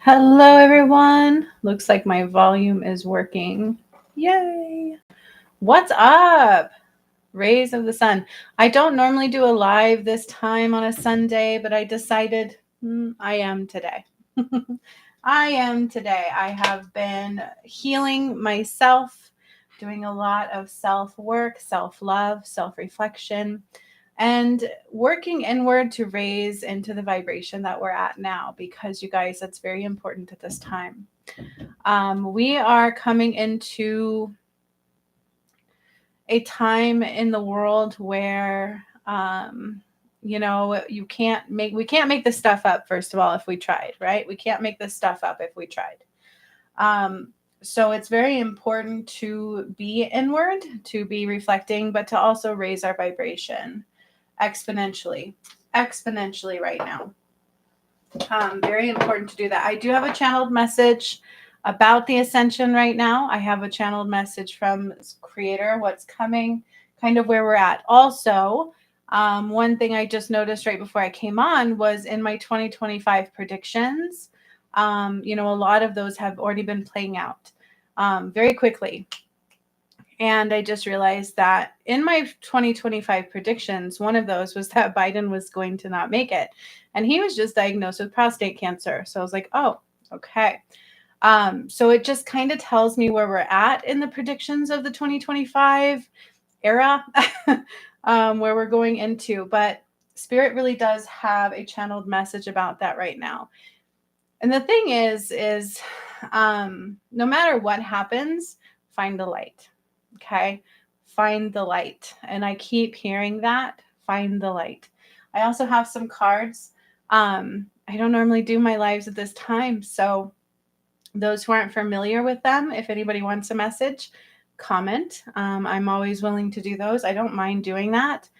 Hello, everyone. Looks like my volume is working. Yay. What's up? Rays of the sun. I don't normally do a live this time on a Sunday, but I decided I am today. I am today. I have been healing myself, doing a lot of self work, self love, self reflection, and working inward to raise into the vibration that we're at now, because you guys, that's very important at this time. We are coming into a time in the world where we can't make this stuff up. First of all, if we tried, right, we can't make this stuff up if we tried. So it's very important to be inward, to be reflecting, but to also raise our vibration exponentially right now. Very important to do that. I do have a channeled message about the ascension right now. I have a channeled message from Creator, what's coming, kind of where we're at. Also, one thing I just noticed right before I came on was in my 2025 predictions, a lot of those have already been playing out very quickly. And I just realized that in my 2025 predictions, one of those was that Biden was going to not make it. And he was just diagnosed with prostate cancer. So I was like, oh, okay. So it just kind of tells me where we're at in the predictions of the 2025 era, where we're going into. But Spirit really does have a channeled message about that right now. And the thing is no matter what happens, find the light. Okay. Find the light. And I keep hearing that. Find the light. I also have some cards. I don't normally do my lives at this time. So those who aren't familiar with them, if anybody wants a message, comment. I'm always willing to do those. I don't mind doing that.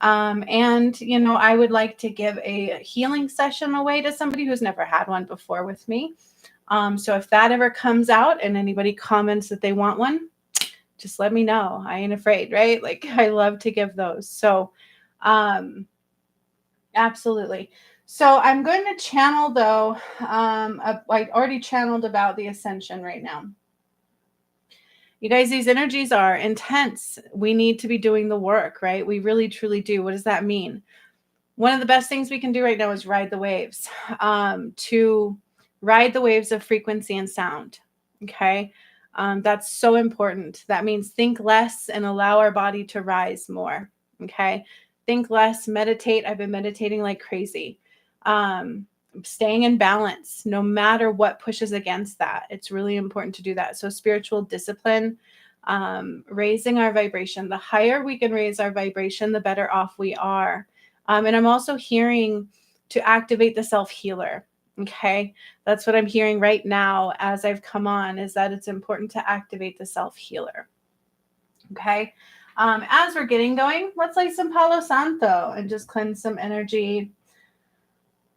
I would like to give a healing session away to somebody who's never had one before with me. So if that ever comes out and anybody comments that they want one, just let me know. I ain't afraid, right? Like, I love to give those. So, absolutely. So I'm going to channel though. I already channeled about the ascension right now. You guys, these energies are intense. We need to be doing the work, right? We really, truly do. What does that mean? One of the best things we can do right now is ride the waves, to ride the waves of frequency and sound. Okay. That's so important. That means think less and allow our body to rise more. Okay. Think less, meditate. I've been meditating like crazy. Staying in balance, no matter what pushes against that. It's really important to do that. So spiritual discipline, raising our vibration. The higher we can raise our vibration, the better off we are. And I'm also hearing to activate the self-healer. Okay. That's what I'm hearing right now as I've come on, is that it's important to activate the self-healer. Okay. As we're getting going, let's light some Palo Santo and just cleanse some energy.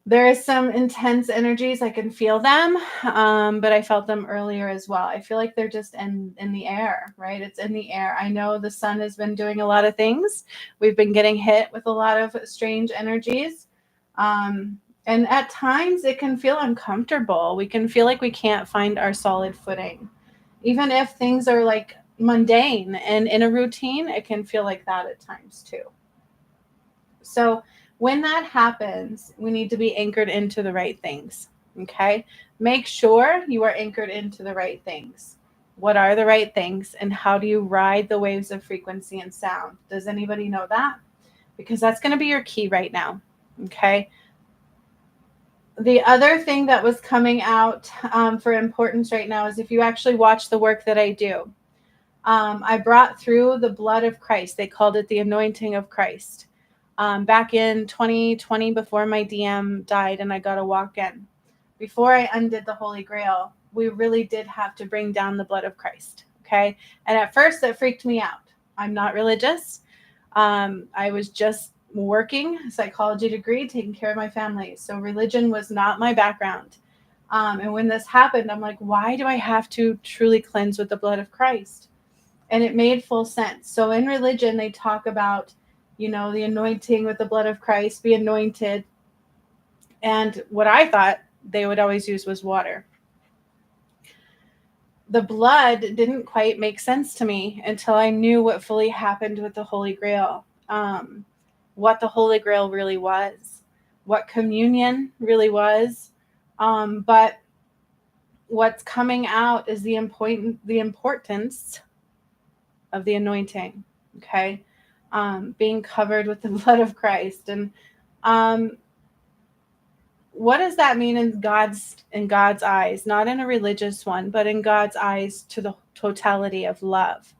There is some intense energies. I can feel them, but I felt them earlier as well. I feel like they're just in the air, right? It's in the air. I know the sun has been doing a lot of things. We've been getting hit with a lot of strange energies. And at times it can feel uncomfortable. We can feel like we can't find our solid footing. Even if things are like mundane and in a routine, it can feel like that at times too. So when that happens, we need to be anchored into the right things. Okay. Make sure you are anchored into the right things. What are the right things, and how do you ride the waves of frequency and sound? Does anybody know that? Because that's going to be your key right now. Okay. The other thing that was coming out for importance right now is if you actually watch the work that I do. I brought through the blood of Christ. They called it the anointing of Christ. Back in 2020, before my DM died and I got a walk-in, before I undid the Holy Grail, we really did have to bring down the blood of Christ. Okay. And at first that freaked me out. I'm not religious. I was just working a psychology degree, taking care of my family. So religion was not my background. And when this happened, I'm like, why do I have to truly cleanse with the blood of Christ? And it made full sense. So in religion, they talk about, the anointing with the blood of Christ, be anointed. And what I thought they would always use was water. The blood didn't quite make sense to me until I knew what fully happened with the Holy Grail, what the Holy Grail really was, what communion really was. But what's coming out is the importance of the anointing, okay? Being covered with the blood of Christ. And what does that mean in God's eyes? Not in a religious one, but in God's eyes to the totality of love.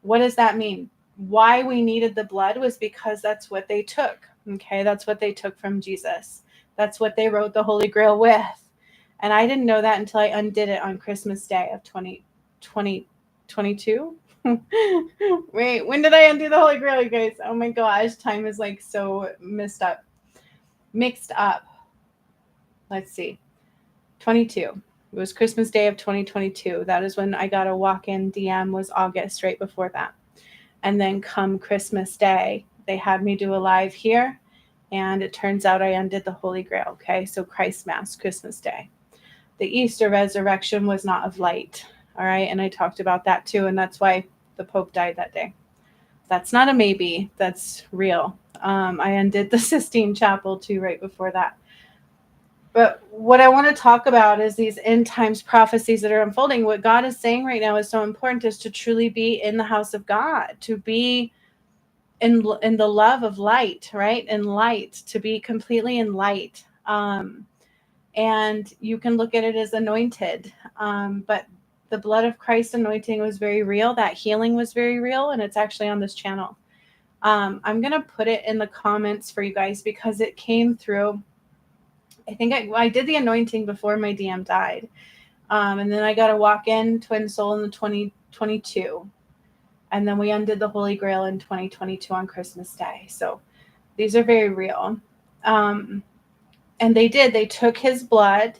What does that mean? Why we needed the blood was because that's what they took. Okay, that's what they took from Jesus. That's what they wrote the Holy Grail with. And I didn't know that until I undid it on Christmas Day of 2022. Wait, when did I undo the Holy Grail, you guys? Oh my gosh, time is like so mixed up. Let's see. 22. It was Christmas Day of 2022. That is when I got a walk-in DM, was August, right before that. And then come Christmas Day, they had me do a live here. And it turns out I undid the Holy Grail. Okay, so Christ Mass, Christmas Day. The Easter resurrection was not of light. All right, and I talked about that too. And that's why the Pope died that day. That's not a maybe. That's real. I undid the Sistine Chapel too right before that. But what I want to talk about is these end times prophecies that are unfolding. What God is saying right now is so important, is to truly be in the house of God, to be in the love of light, right? In light, to be completely in light. And you can look at it as anointed. But the blood of Christ anointing was very real. That healing was very real. And it's actually on this channel. I'm going to put it in the comments for you guys because it came through. I think I did the anointing before my DM died. And then I got a walk-in twin soul in the 2022. And then we undid the Holy Grail in 2022 on Christmas Day. So these are very real. And they took his blood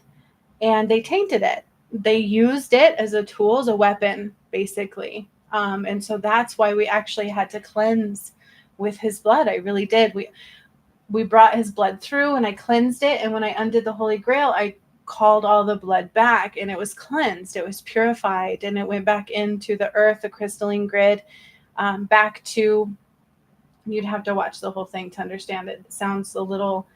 and they tainted it. They used it as a tool, as a weapon, basically. And so that's why we actually had to cleanse with his blood. I really did. We brought his blood through and I cleansed it. And when I undid the Holy Grail, I called all the blood back and it was cleansed. It was purified and it went back into the earth, the crystalline grid, back to, you'd have to watch the whole thing to understand it. It sounds a little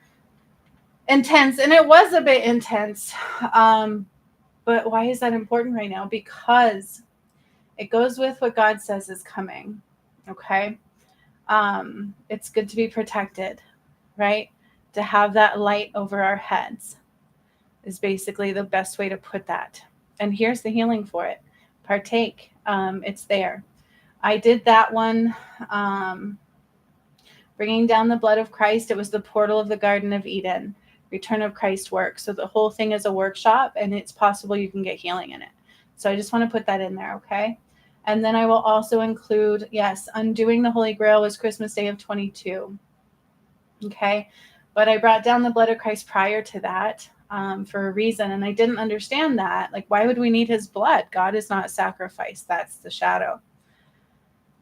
intense, and it was a bit intense. But why is that important right now? Because it goes with what God says is coming. Okay. It's good to be protected, right? To have that light over our heads is basically the best way to put that. And here's the healing for it. Partake. It's there. I did that one. Bringing down the blood of Christ. It was the portal of the Garden of Eden. Return of Christ work. So the whole thing is a workshop, and it's possible you can get healing in it. So I just want to put that in there, okay? And then I will also include, yes, undoing the Holy Grail was Christmas Day of 22. Okay? But I brought down the blood of Christ prior to that for a reason, and I didn't understand that. Like, why would we need his blood? God is not sacrifice. That's the shadow.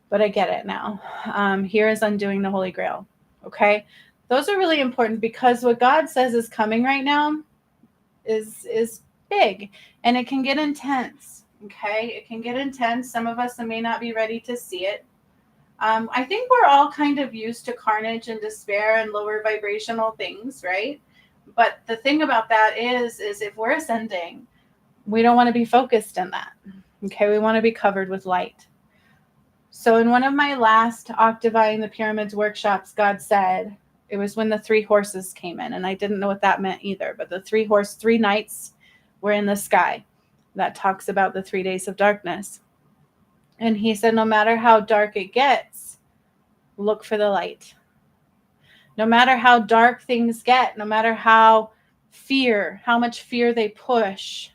But I get it now. Here is undoing the Holy Grail. Okay? Those are really important because what God says is coming right now is big, and it can get intense. Okay? It can get intense. Some of us may not be ready to see it. I think we're all kind of used to carnage and despair and lower vibrational things, right? But the thing about that is if we're ascending, we don't want to be focused in that. Okay? We want to be covered with light. So in one of my last Octavifying the Pyramids workshops, God said, it was when the 3 horses came in, and I didn't know what that meant either, but the 3 nights were in the sky. That talks about the 3 days of darkness. And he said, no matter how dark it gets, look for the light. No matter how dark things get, no matter how much fear they push,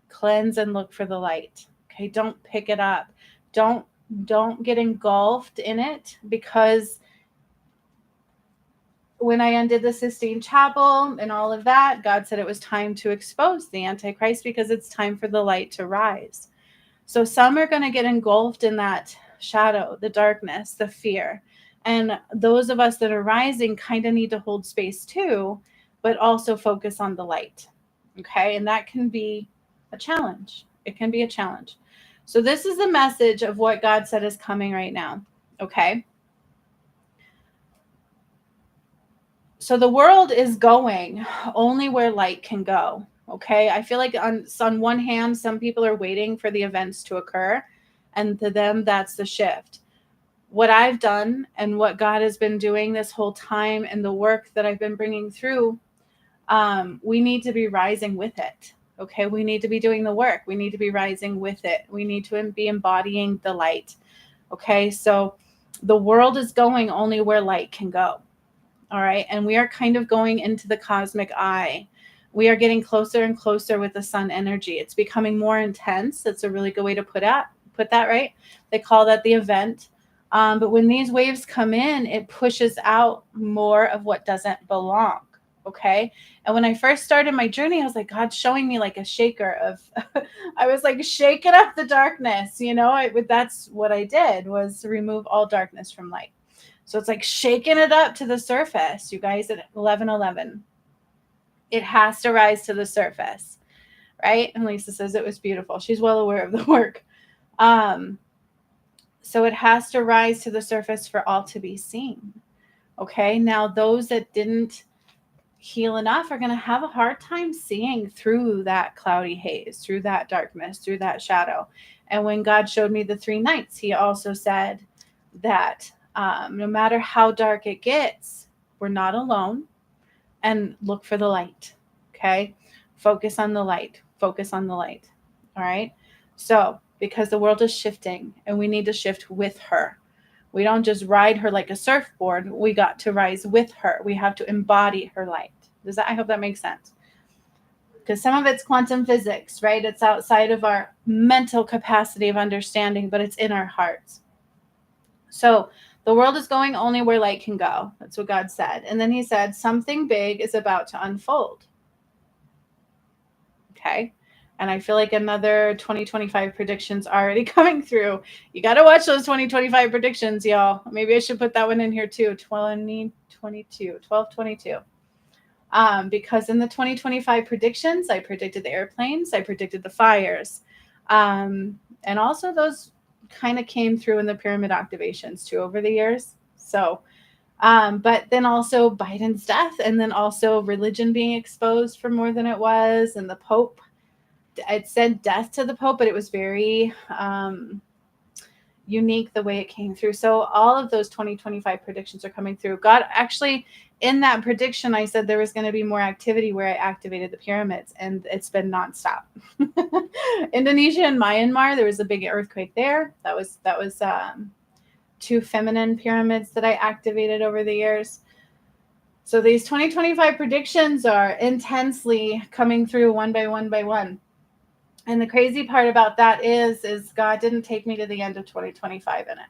cleanse and look for the light. Okay, don't pick it up. Don't get engulfed in it, because when I undid the Sistine Chapel and all of that, God said it was time to expose the Antichrist because it's time for the light to rise. So some are going to get engulfed in that shadow, the darkness, the fear. And those of us that are rising kind of need to hold space too, but also focus on the light. Okay. And that can be a challenge. It can be a challenge. So, this is the message of what God said is coming right now. Okay. So, the world is going only where light can go. Okay. I feel like on one hand, some people are waiting for the events to occur. And to them, that's the shift. What I've done and what God has been doing this whole time and the work that I've been bringing through, we need to be rising with it. Okay. We need to be doing the work. We need to be rising with it. We need to be embodying the light. Okay. So the world is going only where light can go. All right. And we are kind of going into the cosmic eye. We are getting closer and closer with the sun energy. It's becoming more intense. That's a really good way to put that, right? They call that the event. But when these waves come in, it pushes out more of what doesn't belong. Okay. And when I first started my journey, I was like, God's showing me like a shaker of, I was like shaking up the darkness, that's what I did, was remove all darkness from light. So it's like shaking it up to the surface, you guys, at 11:11. It has to rise to the surface, right? And Lisa says it was beautiful. She's well aware of the work. So it has to rise to the surface for all to be seen. Okay. Now, those that didn't heal enough are going to have a hard time seeing through that cloudy haze, through that darkness, through that shadow. And when God showed me the 3 nights, he also said that no matter how dark it gets, we're not alone, and look for the light. Okay. Focus on the light. Focus on the light. All right. So, because the world is shifting and we need to shift with her. We don't just ride her like a surfboard. We got to rise with her. We have to embody her light. I hope that makes sense. Because some of it's quantum physics, right? It's outside of our mental capacity of understanding, but it's in our hearts. So the world is going only where light can go. That's what God said. And then he said, something big is about to unfold. Okay. And I feel like another 2025 predictions already coming through. You got to watch those 2025 predictions, y'all. Maybe I should put that one in here too. 1222. Because in the 2025 predictions, I predicted the airplanes, I predicted the fires. And also those kind of came through in the pyramid activations too over the years. So, but then also Biden's death, and then also religion being exposed for more than it was, and the Pope. It said death to the Pope, but it was very unique the way it came through. So all of those 2025 predictions are coming through. God, actually, in that prediction, I said there was going to be more activity where I activated the pyramids, and it's been nonstop. Indonesia and Myanmar, there was a big earthquake there. That was 2 feminine pyramids that I activated over the years. So these 2025 predictions are intensely coming through one by one by one. And the crazy part about that is God didn't take me to the end of 2025 in it.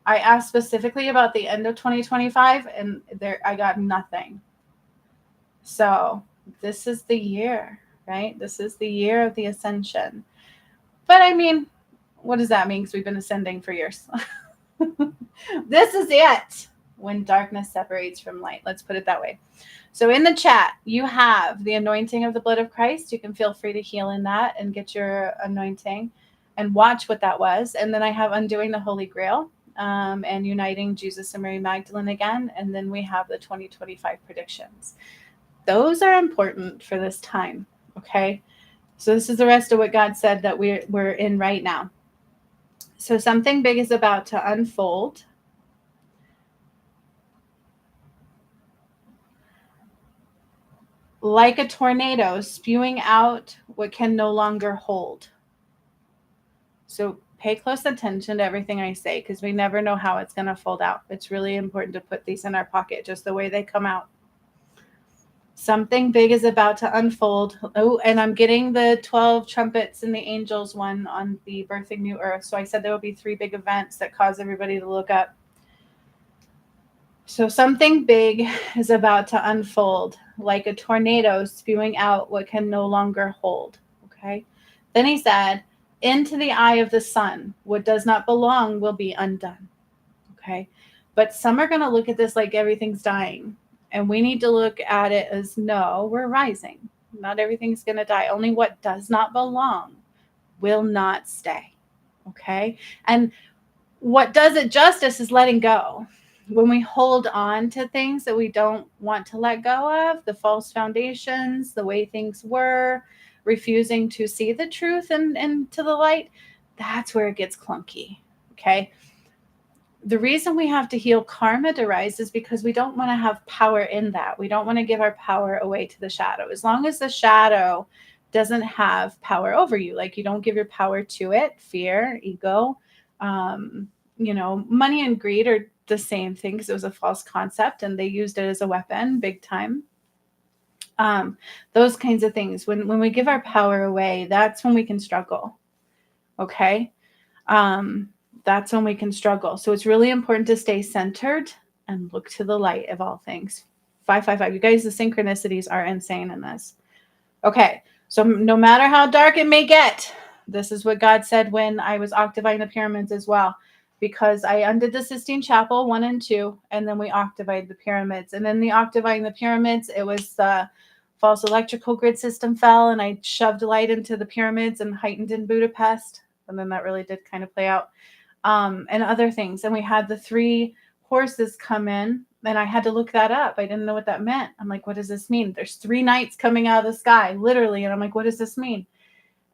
I asked specifically about the end of 2025, and there I got nothing. So this is the year, right? This is the year of the ascension. But I mean, what does that mean? Because we've been ascending for years. This is it. When darkness separates from light. Let's put it that way. So in the chat, you have the anointing of the blood of Christ. You can feel free to heal in that and get your anointing and watch what that was. And then I have undoing the Holy Grail and uniting Jesus and Mary Magdalene again. And then we have the 2025 predictions. Those are important for this time. Okay. So this is the rest of what God said that we're in right now. So something big is about to unfold. Like a tornado spewing out what can no longer hold. So pay close attention to everything I say, because we never know how it's going to fold out. It's really important to put these in our pocket just the way they come out. Something big is about to unfold. Oh, and I'm getting the 12 trumpets and the angels one on the Birthing New Earth. So I said there will be 3 big events that cause everybody to look up. So something big is about to unfold, like a tornado spewing out what can no longer hold. Okay. Then he said, into the eye of the sun, what does not belong will be undone. Okay. But some are going to look at this like everything's dying. And we need to look at it as, no, we're rising. Not everything's going to die. Only what does not belong will not stay. Okay. And what does it justice is letting go. When we hold on to things that we don't want to let go of, the false foundations, the way things were, refusing to see the truth and to the light, that's where it gets clunky. Okay. The reason we have to heal karma to rise is because we don't want to have power in that. We don't want to give our power away to the shadow. As long as the shadow doesn't have power over you, like you don't give your power to it, fear, ego, money and greed are the same thing because it was a false concept and they used it as a weapon big time. Those kinds of things. When we give our power away, that's when we can struggle. Okay. That's when we can struggle. So it's really important to stay centered and look to the light of all things. 555. You guys, the synchronicities are insane in this. Okay. So no matter how dark it may get, this is what God said when I was octaving the pyramids as well, because I undid the Sistine Chapel 1 and 2, and then we octaved the pyramids. And then the octaving the pyramids, it was the false electrical grid system fell, and I shoved light into the pyramids and heightened in Budapest. And then that really did kind of play out. And other things. And we had the 3 horses come in, and I had to look that up. I didn't know what that meant. I'm like, what does this mean? There's 3 knights coming out of the sky, literally. And I'm like, what does this mean?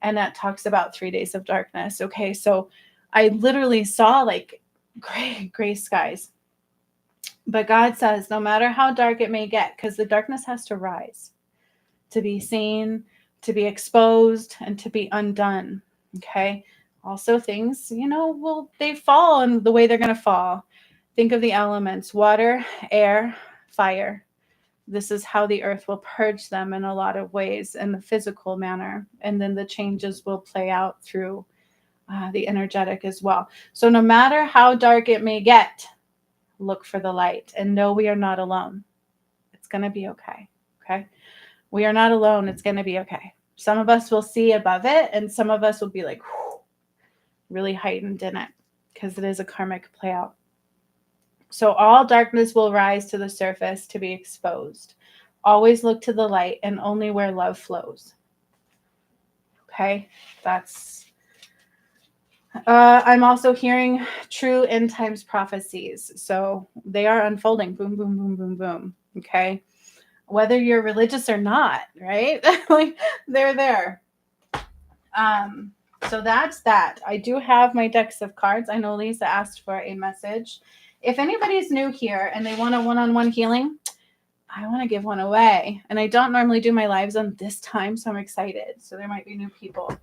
And that talks about 3 days of darkness. Okay. So I literally saw like gray skies. But God says, no matter how dark it may get, because the darkness has to rise to be seen, to be exposed, and to be undone. Okay. Also things, they fall in the way they're going to fall. Think of the elements: water, air, fire. This is how the earth will purge them in a lot of ways in the physical manner. And then the changes will play out through the energetic as well. So no matter how dark it may get, look for the light and know we are not alone. It's going to be okay. Okay. We are not alone. It's going to be okay. Some of us will see above it, and some of us will be like, whew, really heightened in it, because it is a karmic play out. So all darkness will rise to the surface to be exposed. Always look to the light and only where love flows. Okay, that's... I'm also hearing true end times prophecies. So they are unfolding. Boom, boom, boom, boom, boom. Okay. Whether you're religious or not, right? Like, they're there. So that's that. I do have my decks of cards. I know Lisa asked for a message. If anybody's new here and they want a one-on-one healing, I want to give one away. And I don't normally do my lives on this time, so I'm excited. So there might be new people.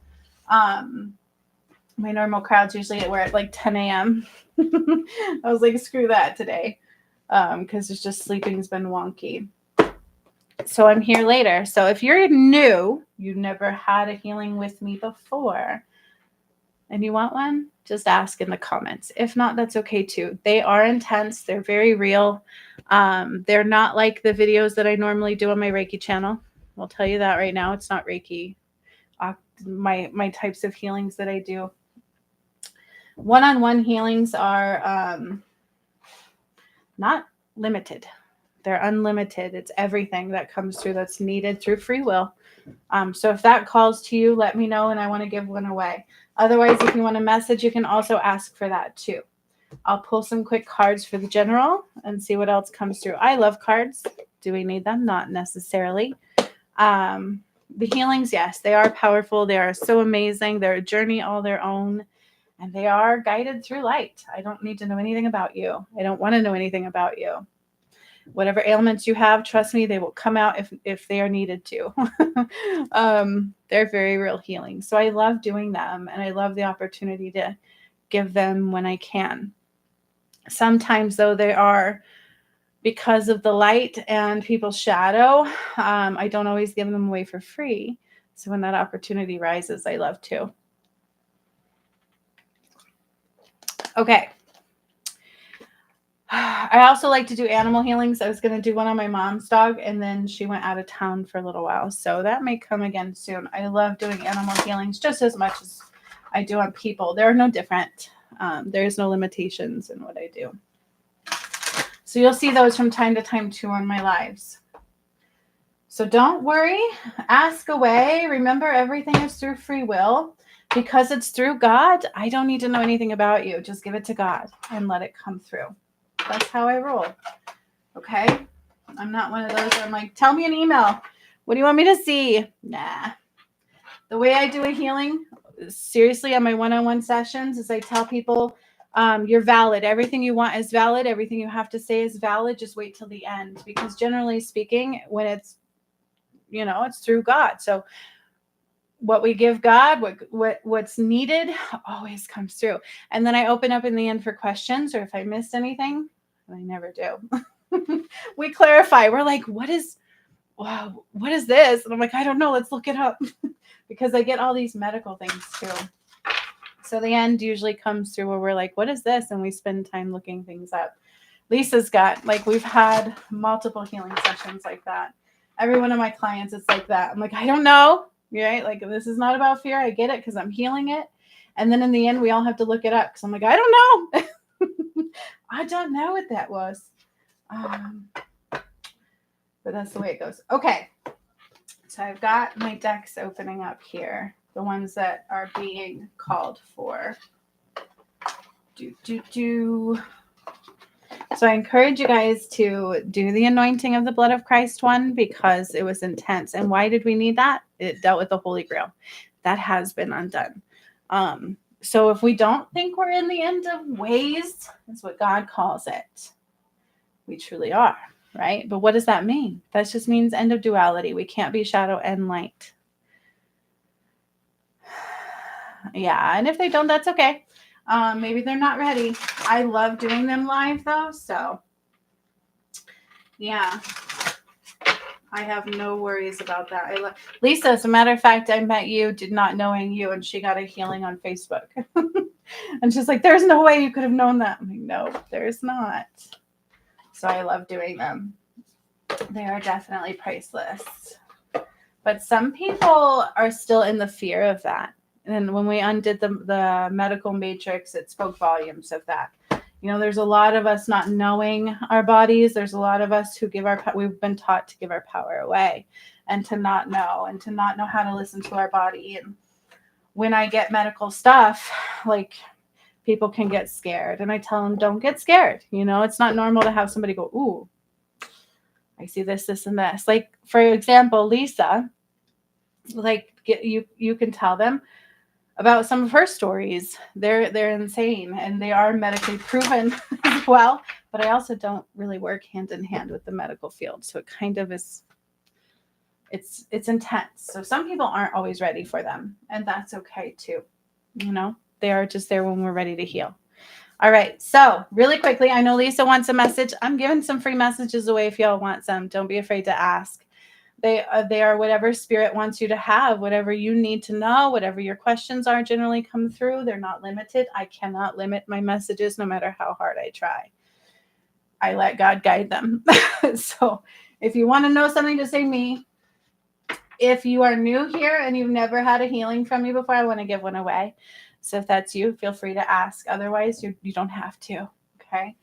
My normal crowds usually we're at like 10 a.m. I was like, screw that today. Because it's just sleeping's been wonky. So I'm here later. So if you're new, you never had a healing with me before, and you want one, just ask in the comments. If not, that's okay too. They are intense. They're very real. They're not like the videos that I normally do on my Reiki channel. I'll tell you that right now. It's not Reiki. My types of healings that I do. One-on-one healings are not limited. They're unlimited. It's everything that comes through that's needed through free will. So if that calls to you, let me know, and I want to give one away. Otherwise, if you want a message, you can also ask for that too. I'll pull some quick cards for the general and see what else comes through. I love cards. Do we need them? Not necessarily. The healings, yes, they are powerful. They are so amazing. They're a journey all their own, and they are guided through light. I don't need to know anything about you. I don't want to know anything about you. Whatever ailments you have, trust me, they will come out if they are needed to. They're very real healing. So I love doing them, and I love the opportunity to give them when I can. Sometimes, though, they are because of the light and people's shadow. I don't always give them away for free. So when that opportunity rises, I love to. Okay. I also like to do animal healings. I was going to do one on my mom's dog, and then she went out of town for a little while. So that may come again soon. I love doing animal healings just as much as I do on people. They're no different. There's no limitations in what I do. So you'll see those from time to time too on my lives. So don't worry, ask away. Remember, everything is through free will. Because it's through God, I don't need to know anything about you. Just give it to God and let it come through. That's how I roll. Okay? I'm not one of those where I'm like, tell me an email. What do you want me to see? Nah. The way I do a healing, seriously, on my one-on-one sessions, is I tell people, you're valid. Everything you want is valid. Everything you have to say is valid. Just wait till the end. Because generally speaking, when it's, it's through God. So what we give God, what's needed always comes through. And then I open up in the end for questions, or if I missed anything, I never do. We clarify. We're like, what is this? And I'm like, I don't know. Let's look it up. Because I get all these medical things too. So the end usually comes through where we're like, what is this? And we spend time looking things up. Lisa's got, we've had multiple healing sessions like that. Every one of my clients is like that. I'm like, I don't know. Right? Like, this is not about fear. I get it because I'm healing it. And then in the end, we all have to look it up because I'm like, I don't know. I don't know what that was. But that's the way it goes. Okay. So I've got my decks opening up here. The ones that are being called for. So I encourage you guys to do the anointing of the blood of Christ one because it was intense. And why did we need that? It dealt with the Holy Grail. That has been undone. So if we don't think we're in the end of ways, that's what God calls it. We truly are, right? But what does that mean? That just means end of duality. We can't be shadow and light. Yeah, and if they don't, that's okay. Maybe they're not ready. I love doing them live though, so yeah, I have no worries about that. Lisa, as a matter of fact, I met you, did not knowing you, and she got a healing on Facebook. And she's like, there's no way you could have known that. I'm like, no, there's not. So I love doing them. They are definitely priceless. But some people are still in the fear of that. And when we undid the medical matrix, it spoke volumes of that. There's a lot of us not knowing our bodies. There's a lot of us who we've been taught to give our power away and to not know how to listen to our body. And when I get medical stuff, people can get scared. And I tell them, don't get scared. It's not normal to have somebody go, ooh, I see this, this, and this. Like, for example, Lisa, you can tell them about some of her stories. They're insane and they are medically proven as well. But I also don't really work hand in hand with the medical field. So it kind of is, it's intense. So some people aren't always ready for them. And that's okay too. They are just there when we're ready to heal. All right. So really quickly, I know Lisa wants a message. I'm giving some free messages away if y'all want some. Don't be afraid to ask. They are whatever spirit wants you to have, whatever you need to know, whatever your questions are generally come through. They're not limited. I cannot limit my messages no matter how hard I try. I let God guide them. So if you want to know something, just say me. If you are new here and you've never had a healing from me before, I want to give one away. So if that's you, feel free to ask. Otherwise, you don't have to. Okay.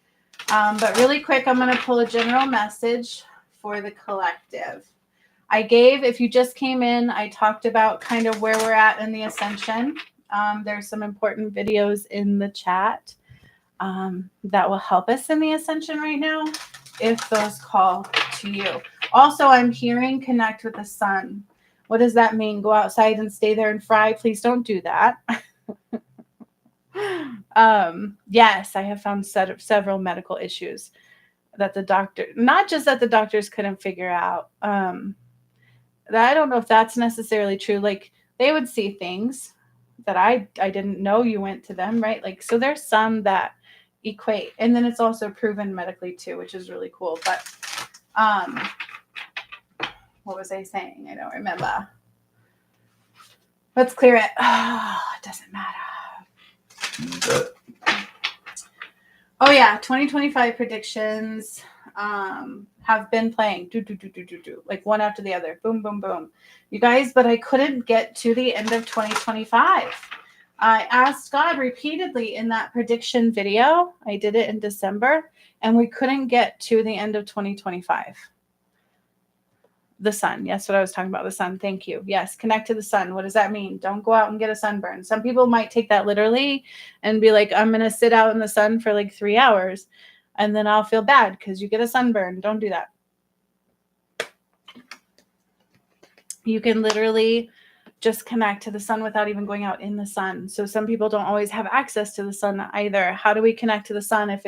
But really quick, I'm going to pull a general message for the collective. If you just came in, I talked about kind of where we're at in the ascension. There's some important videos in the chat that will help us in the ascension right now, if those call to you. Also, I'm hearing connect with the sun. What does that mean? Go outside and stay there and fry? Please don't do that. Yes, I have found several medical issues that not just that the doctors couldn't figure out. I don't know if that's necessarily true. Like, they would see things that I didn't know you went to them, right? So there's some that equate. And then it's also proven medically too, which is really cool. But what was I saying? I don't remember. Let's clear it. Oh, it doesn't matter. Oh yeah, 2025 predictions have been playing like one after the other. Boom, boom, boom. You guys, but I couldn't get to the end of 2025. I asked God repeatedly in that prediction video. I did it in December. and we couldn't get to the end of 2025. The sun. Yes, what I was talking about. The sun. Thank you. Yes, connect to the sun. What does that mean? Don't go out and get a sunburn. Some people might take that literally and be like, I'm going to sit out in the sun for like 3 hours and then I'll feel bad because you get a sunburn. Don't do that. You can literally just connect to the sun without even going out in the sun. So some people don't always have access to the sun either. How do we connect to the sun if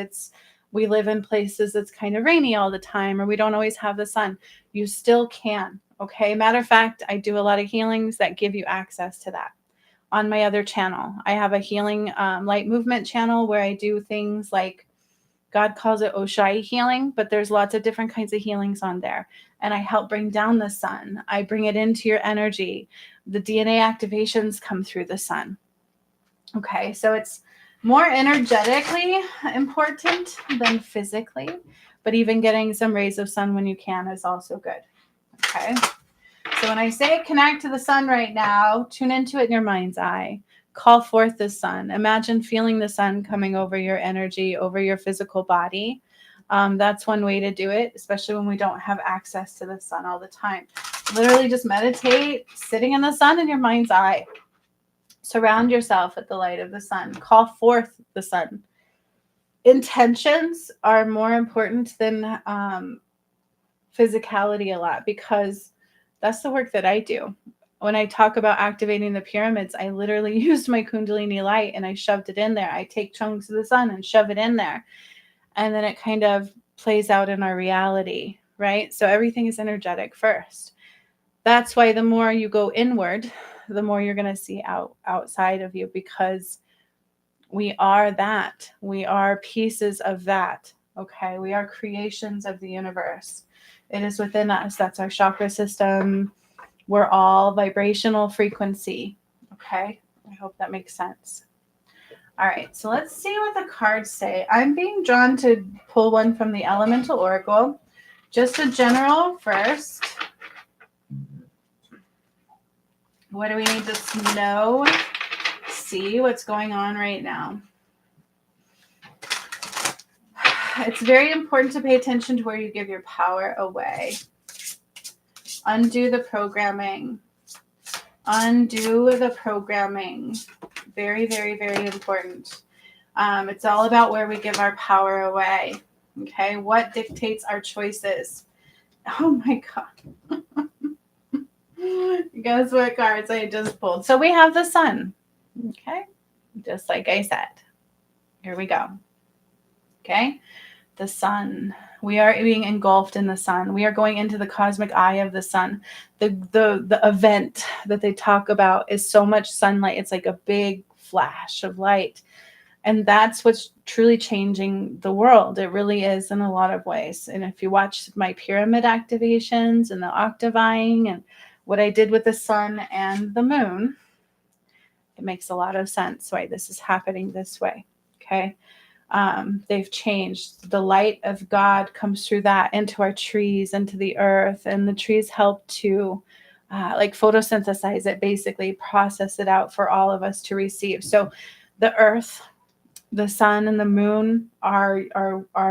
we live in places that's kind of rainy all the time, or we don't always have the sun? You still can. Okay. Matter of fact, I do a lot of healings that give you access to that on my other channel. I have a healing light movement channel where I do things like, God calls it Oshai healing, but there's lots of different kinds of healings on there. And I help bring down the sun. I bring it into your energy. The DNA activations come through the sun. Okay, so it's more energetically important than physically, but even getting some rays of sun when you can is also good. Okay, so when I say connect to the sun right now, tune into it in your mind's eye. Call forth the sun. Imagine feeling the sun coming over your energy, over your physical body. That's one way to do it, especially when we don't have access to the sun all the time. Literally just meditate, sitting in the sun in your mind's eye. Surround yourself with the light of the sun. Call forth the sun. Intentions are more important than physicality a lot, because that's the work that I do. When I talk about activating the pyramids, I literally used my Kundalini light and I shoved it in there. I take chunks of the sun and shove it in there. And then it kind of plays out in our reality, right? So everything is energetic first. That's why the more you go inward, the more you're going to see outside of you, because we are that. We are pieces of that. Okay. We are creations of the universe. It is within us. That's our chakra system. We're all vibrational frequency. Okay. I hope that makes sense. All right. So let's see what the cards say. I'm being drawn to pull one from the Elemental Oracle. Just a general first. What do we need to know? See what's going on right now. It's very important to pay attention to where you give your power away. Undo the programming. Undo the programming. Very, very, very important. It's all about where we give our power away. Okay, what dictates our choices? Oh my God. Guess what cards I just pulled? So we have the sun. Okay, just like I said. Here we go. Okay, the sun. We are being engulfed in the sun. We are going into the cosmic eye of the sun. The event that they talk about is so much sunlight. It's like a big flash of light. And that's what's truly changing the world. It really is in a lot of ways. And if you watch my pyramid activations and the octaving and what I did with the sun and the moon, it makes a lot of sense why this is happening this way. Okay. They've changed. The light of God comes through that into our trees, into the earth, and the trees help to like photosynthesize it, basically process it out for all of us to receive. So the earth, the sun, and the moon are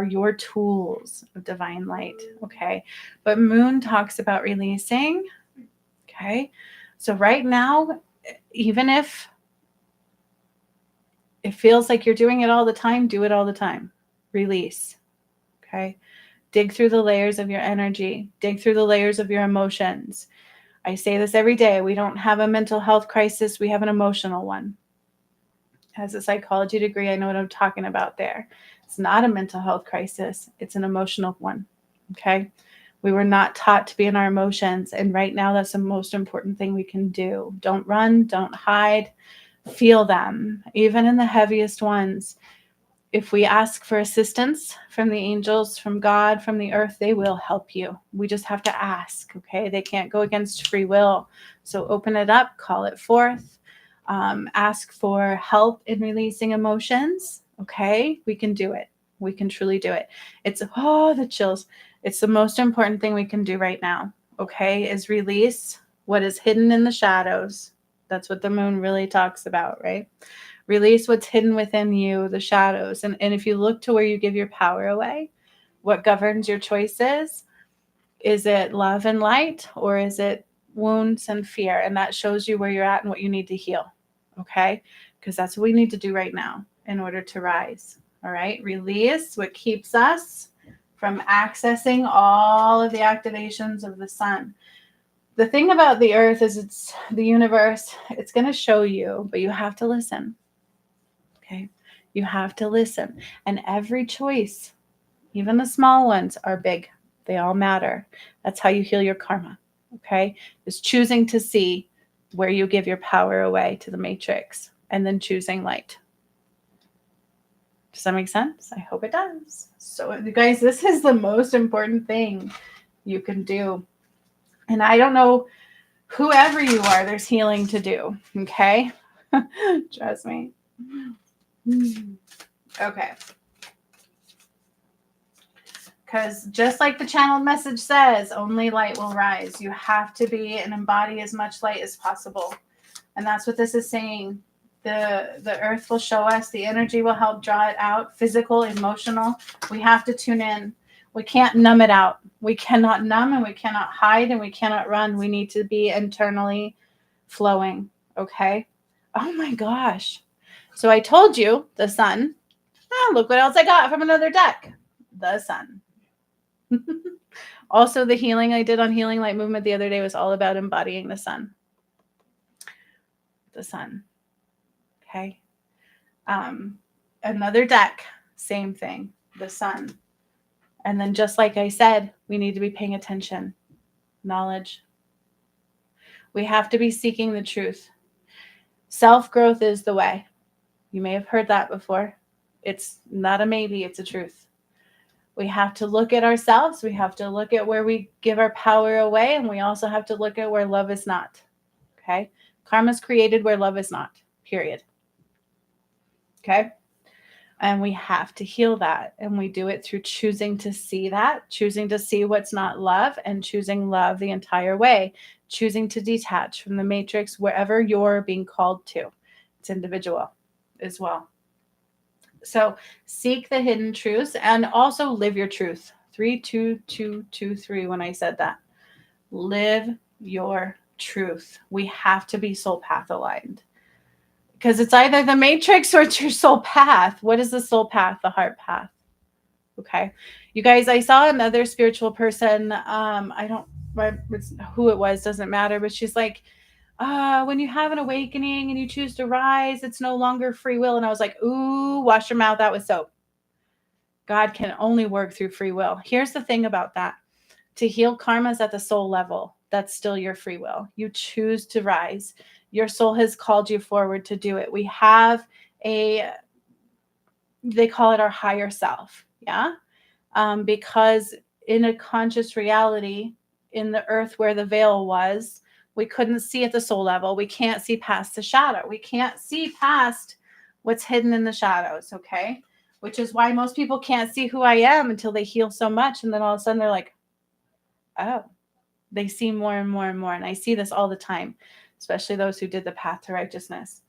your tools of divine light. Okay. But moon talks about releasing. Okay. So right now, even if it feels like you're doing it all the time, do it all the time. Release. Okay. Dig through the layers of your energy. Dig through the layers of your emotions. I say this every day. We don't have a mental health crisis. We have an emotional one. As a psychology degree, I know what I'm talking about there. It's not a mental health crisis. It's an emotional one. Okay. We were not taught to be in our emotions. And right now, that's the most important thing we can do. Don't run. Don't hide. Feel them, even in the heaviest ones. If we ask for assistance from the angels, from God, from the earth, they will help you. We just have to ask, okay? They can't go against free will. So open it up, call it forth, ask for help in releasing emotions, okay? We can do it. We can truly do it. It's, the chills. It's the most important thing we can do right now, okay, is release what is hidden in the shadows. That's what the moon really talks about, right? Release what's hidden within you, the shadows. And if you look to where you give your power away, what governs your choices, is it love and light, or is it wounds and fear? And that shows you where you're at and what you need to heal. Okay? Because that's what we need to do right now in order to rise. All right? Release what keeps us from accessing all of the activations of the sun. The thing about the earth is it's the universe. It's going to show you, but you have to listen. Okay? You have to listen. And every choice, even the small ones, are big. They all matter. That's how you heal your karma. Okay? Is choosing to see where you give your power away to the matrix and then choosing light. Does that make sense? I hope it does. So, you guys, this is the most important thing you can do. And I don't know, whoever you are, there's healing to do. Okay? Trust me. Okay. Because just like the channeled message says, only light will rise. You have to be and embody as much light as possible. And that's what this is saying. The earth will show us. The energy will help draw it out. Physical, emotional. We have to tune in. We can't numb it out. We cannot numb, and we cannot hide, and we cannot run. We need to be internally flowing. Okay? Oh my gosh. So I told you the sun. Look what else I got from another deck. The sun. Also, the healing I did on Healing Light Movement the other day was all about embodying the sun. The sun. Okay. Another deck, same thing, the sun. And then just like I said, we need to be paying attention. Knowledge. We have to be seeking the truth. Self-growth is the way. You may have heard that before. It's not a maybe, it's a truth. We have to look at ourselves. We have to look at where we give our power away. And we also have to look at where love is not. Okay? Karma is created where love is not. Period. Okay? And we have to heal that. And we do it through choosing to see that, choosing to see what's not love, and choosing love the entire way, choosing to detach from the matrix wherever you're being called to. It's individual as well. So seek the hidden truths and also live your truth. 3, 2, 2, 2, 3 when I said that. Live your truth. We have to be soul path aligned. Because it's either the matrix or it's your soul path. What is the soul path? The heart path. Okay. You guys, I saw another spiritual person. I don't remember who it was, doesn't matter. But she's like, when you have an awakening and you choose to rise, it's no longer free will. And I was like, ooh, wash your mouth out with soap. God can only work through free will. Here's the thing about that. To heal karma is at the soul level. That's still your free will. You choose to rise. Your soul has called you forward to do it. We have they call it our higher self. Yeah. Because in a conscious reality, in the earth where the veil was, we couldn't see at the soul level. We can't see past the shadow. We can't see past what's hidden in the shadows. Okay. Which is why most people can't see who I am until they heal so much. And then all of a sudden they're like, oh, they see more and more and more. And I see this all the time, especially those who did the path to righteousness.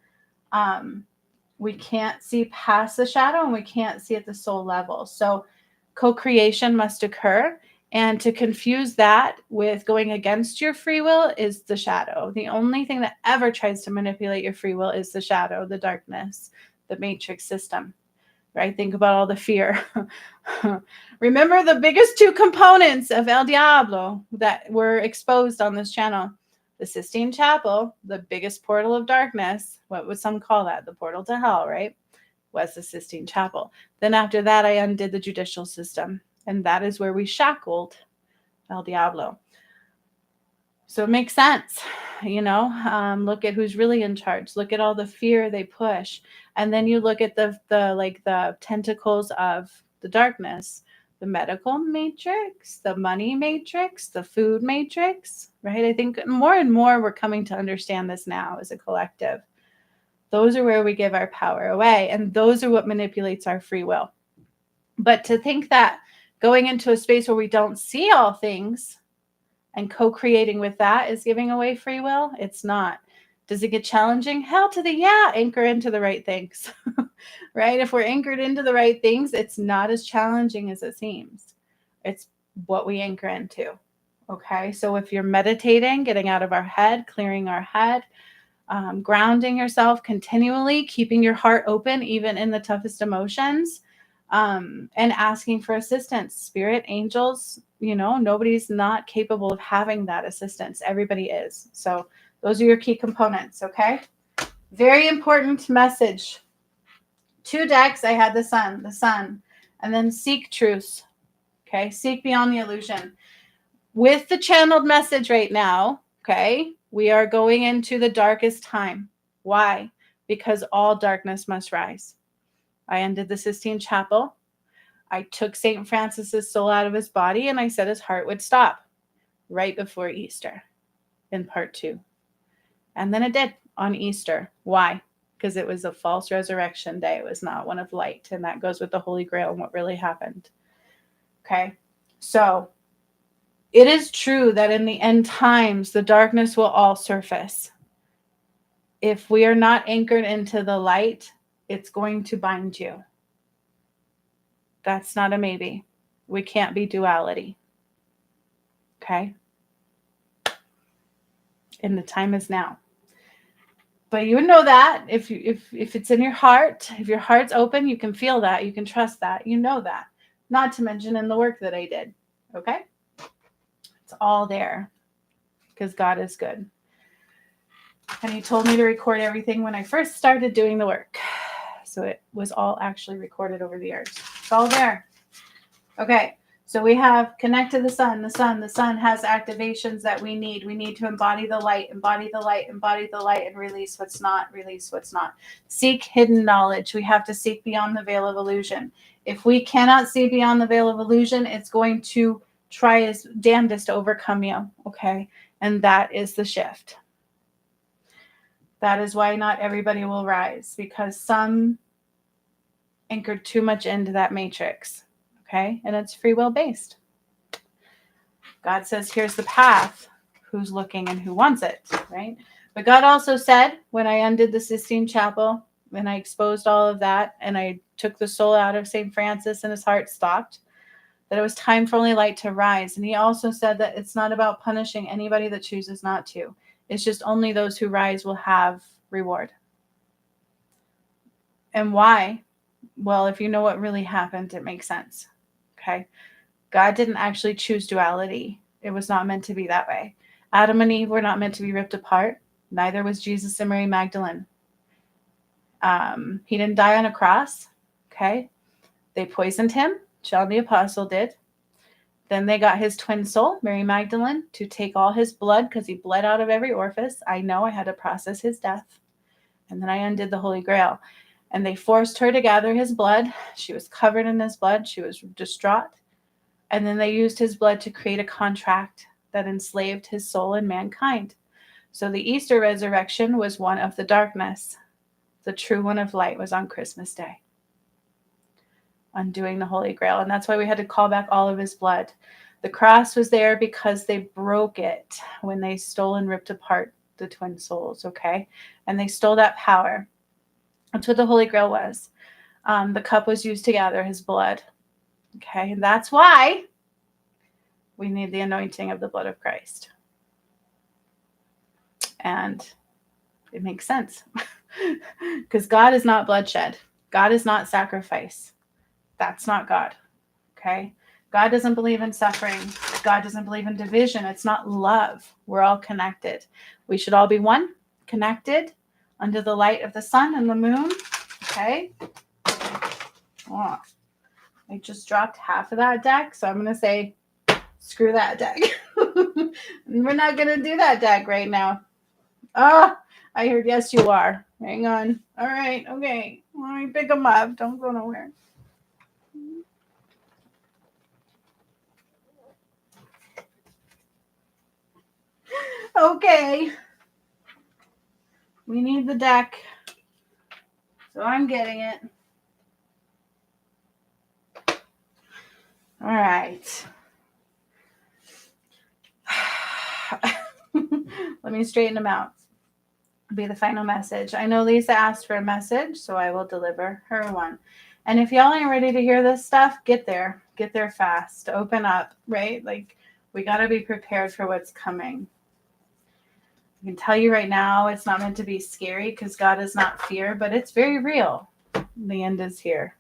We can't see past the shadow, and we can't see at the soul level. So co-creation must occur. And to confuse that with going against your free will is the shadow. The only thing that ever tries to manipulate your free will is the shadow, the darkness, the matrix system. Right? Think about all the fear. Remember the biggest 2 components of El Diablo that were exposed on this channel. The Sistine Chapel, the biggest portal of darkness. What would some call that? The portal to hell, right? Was the Sistine Chapel. Then after that, I undid the judicial system. And that is where we shackled El Diablo. So it makes sense, look at who's really in charge. Look at all the fear they push. And then you look at the tentacles of the darkness, the medical matrix, the money matrix, the food matrix, right? I think more and more we're coming to understand this now as a collective. Those are where we give our power away. And those are what manipulates our free will. But to think that going into a space where we don't see all things and co-creating with that is giving away free will, it's not. Does it get challenging? Hell to the yeah, anchor into the right things, right? If we're anchored into the right things, it's not as challenging as it seems. It's what we anchor into. Okay. So if you're meditating, getting out of our head, clearing our head, grounding yourself continually, keeping your heart open, even in the toughest emotions, and asking for assistance, spirit, angels, nobody's not capable of having that assistance. Everybody is. So those are your key components. Okay. Very important message. 2 decks. I had the sun, and then seek truth. Okay. Seek beyond the illusion. With the channeled message right now, okay, we are going into the darkest time. Why? Because all darkness must rise. I ended the Sistine Chapel. I took St. Francis's soul out of his body, and I said his heart would stop right before Easter in part 2. And then it did on Easter. Why? Because it was a false resurrection day. It was not one of light. And that goes with the Holy Grail and what really happened. Okay. So it is true that in the end times, the darkness will all surface. If we are not anchored into the light, it's going to bind you. That's not a maybe. We can't be duality. Okay? And the time is now. But you know that if it's in your heart, if your heart's open, you can feel that, you can trust that, you know that. Not to mention in the work that I did. Okay? It's all there because God is good. And he told me to record everything when I first started doing the work. So it was all actually recorded over the years. It's all there. Okay. So we have connect to the sun. The sun has activations that we need. We need to embody the light, and release what's not. Seek hidden knowledge. We have to seek beyond the veil of illusion. If we cannot see beyond the veil of illusion, it's going to try its damnedest to overcome you. Okay. And that is the shift. That is why not everybody will rise, because some anchored too much into that matrix. Okay. And it's free will based. God says, here's the path. Who's looking and who wants it, right? But God also said, when I undid the Sistine Chapel and I exposed all of that and I took the soul out of St. Francis and his heart stopped, that it was time for only light to rise. And he also said that it's not about punishing anybody that chooses not to. It's just only those who rise will have reward. And why? Well, if you know what really happened, it makes sense. Okay. God didn't actually choose duality. It was not meant to be that way. Adam and Eve were not meant to be ripped apart. Neither was Jesus and Mary Magdalene. He didn't die on a cross. Okay. They poisoned him. John the Apostle did. Then they got his twin soul, Mary Magdalene, to take all his blood because he bled out of every orifice. I know I had to process his death. And then I undid the Holy Grail. And they forced her to gather his blood. She was covered in his blood. She was distraught. And then they used his blood to create a contract that enslaved his soul and mankind. So the Easter resurrection was one of the darkness. The true one of light was on Christmas Day. Undoing the Holy Grail. And that's why we had to call back all of his blood. The cross was there because they broke it when they stole and ripped apart the twin souls, okay? And they stole that power. That's what the Holy Grail was. The cup was used to gather his blood, okay? And that's why we need the anointing of the blood of Christ. And it makes sense because God is not bloodshed. God is not sacrifice. That's not God. Okay. God doesn't believe in suffering. God doesn't believe in division. It's not love. We're all connected. We should all be one, connected under the light of the sun and the moon. Okay. Oh, I just dropped half of that deck. So I'm going to say, screw that deck. We're not going to do that deck right now. Oh, I heard yes, you are. Hang on. All right. Okay. Let me pick them up. Don't go nowhere. Okay. We need the deck. So I'm getting it. All right. Let me straighten them out. Be the final message. I know Lisa asked for a message, so I will deliver her one. And if y'all ain't ready to hear this stuff, get there. Get there fast. Open up, right? Like, we got to be prepared for what's coming. I can tell you right now, it's not meant to be scary because God is not fear, but it's very real. The end is here.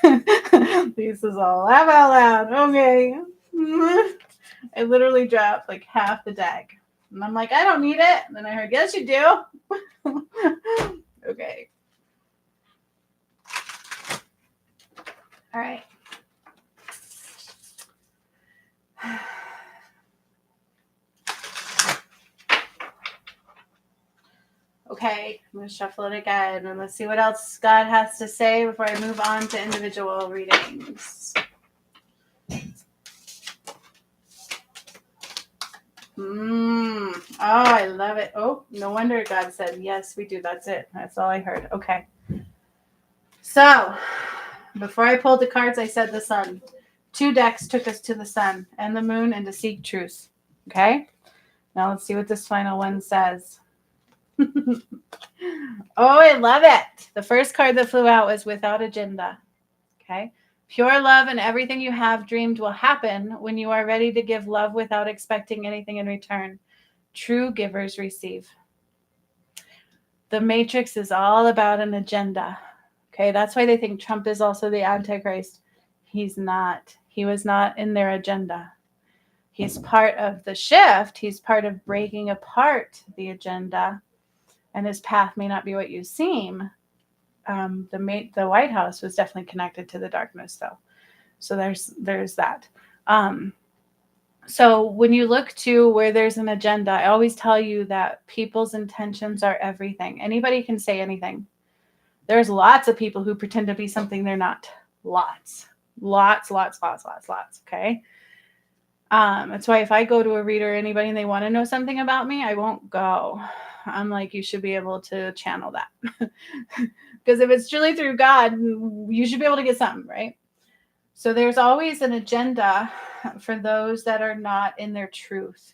Lisa's all laugh out loud. Okay. I literally dropped like half the deck. And I'm like, I don't need it. And then I heard, yes, you do. Okay. All right. Okay, I'm going to shuffle it again and let's see what else God has to say before I move on to individual readings. Oh, I love it. Oh, no wonder God said, yes, we do. That's it. That's all I heard. Okay. So, before I pulled the cards, I said the sun. 2 decks took us to the sun and the moon and to seek truth. Okay? Now let's see what this final one says. Oh, I love it. The first card that flew out was without agenda. Okay? Pure love and everything you have dreamed will happen when you are ready to give love without expecting anything in return. True givers receive. The Matrix is all about an agenda. Okay, that's why they think Trump is also the Antichrist. He's not. He was not in their agenda. He's part of the shift. He's part of breaking apart the agenda. And his path may not be what you seem. The White House was definitely connected to the darkness, though. So there's that. So when you look to where there's an agenda, I always tell you that people's intentions are everything. Anybody can say anything. There's lots of people who pretend to be something they're not. Lots. Okay. That's why if I go to a reader or anybody and they want to know something about me, I won't go. I'm like, you should be able to channel that. Because if it's truly through God, you should be able to get something, right? So there's always an agenda for those that are not in their truth.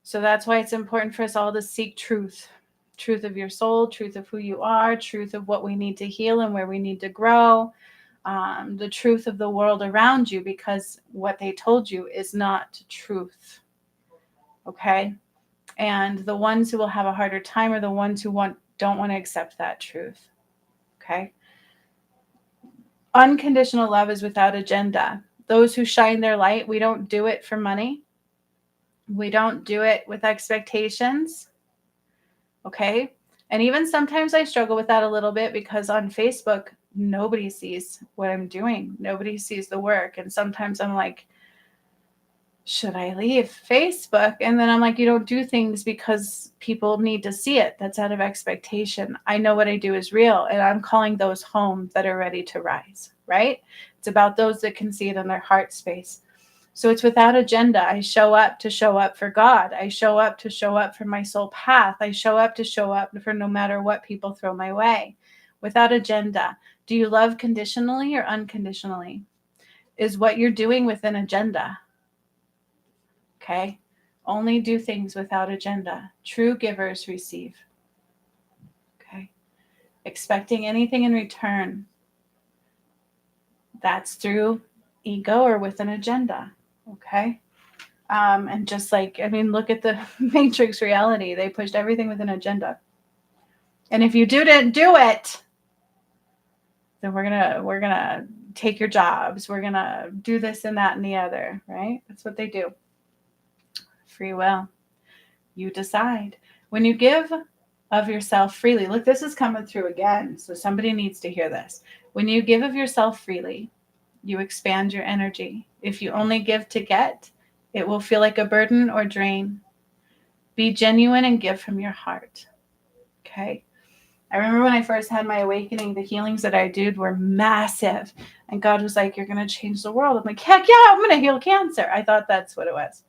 So that's why it's important for us all to seek truth. Truth of your soul, truth of who you are, truth of what we need to heal and where we need to grow, the truth of the world around you, because what they told you is not truth. Okay? And the ones who will have a harder time are the ones who don't want to accept that truth. Okay? Unconditional love is without agenda. Those who shine their light, we don't do it for money. We don't do it with expectations. Okay? And even sometimes I struggle with that a little bit because on Facebook, nobody sees what I'm doing. Nobody sees the work. And sometimes I'm like, should I leave Facebook? And then I'm like, you don't do things because people need to see it. That's out of expectation. I know what I do is real. And I'm calling those home that are ready to rise, right? It's about those that can see it in their heart space. So it's without agenda. I show up for God. I show up for my soul path. I show up for no matter what people throw my way. Without agenda. Do you love conditionally or unconditionally? Is what you're doing with an agenda? Okay? Only do things without agenda. True givers receive. Okay? Expecting anything in return. That's through ego or with an agenda. Okay? And just like, look at the Matrix reality. They pushed everything with an agenda. And if you didn't do it, then we're gonna take your jobs. We're gonna do this and that and the other, right? That's what they do. Free will. You decide. When you give of yourself freely, look, this is coming through again. So somebody needs to hear this. When you give of yourself freely, you expand your energy. If you only give to get, it will feel like a burden or drain. Be genuine and give from your heart. Okay? I remember when I first had my awakening, the healings that I did were massive. And God was like, you're going to change the world. I'm like, heck yeah, I'm going to heal cancer. I thought that's what it was.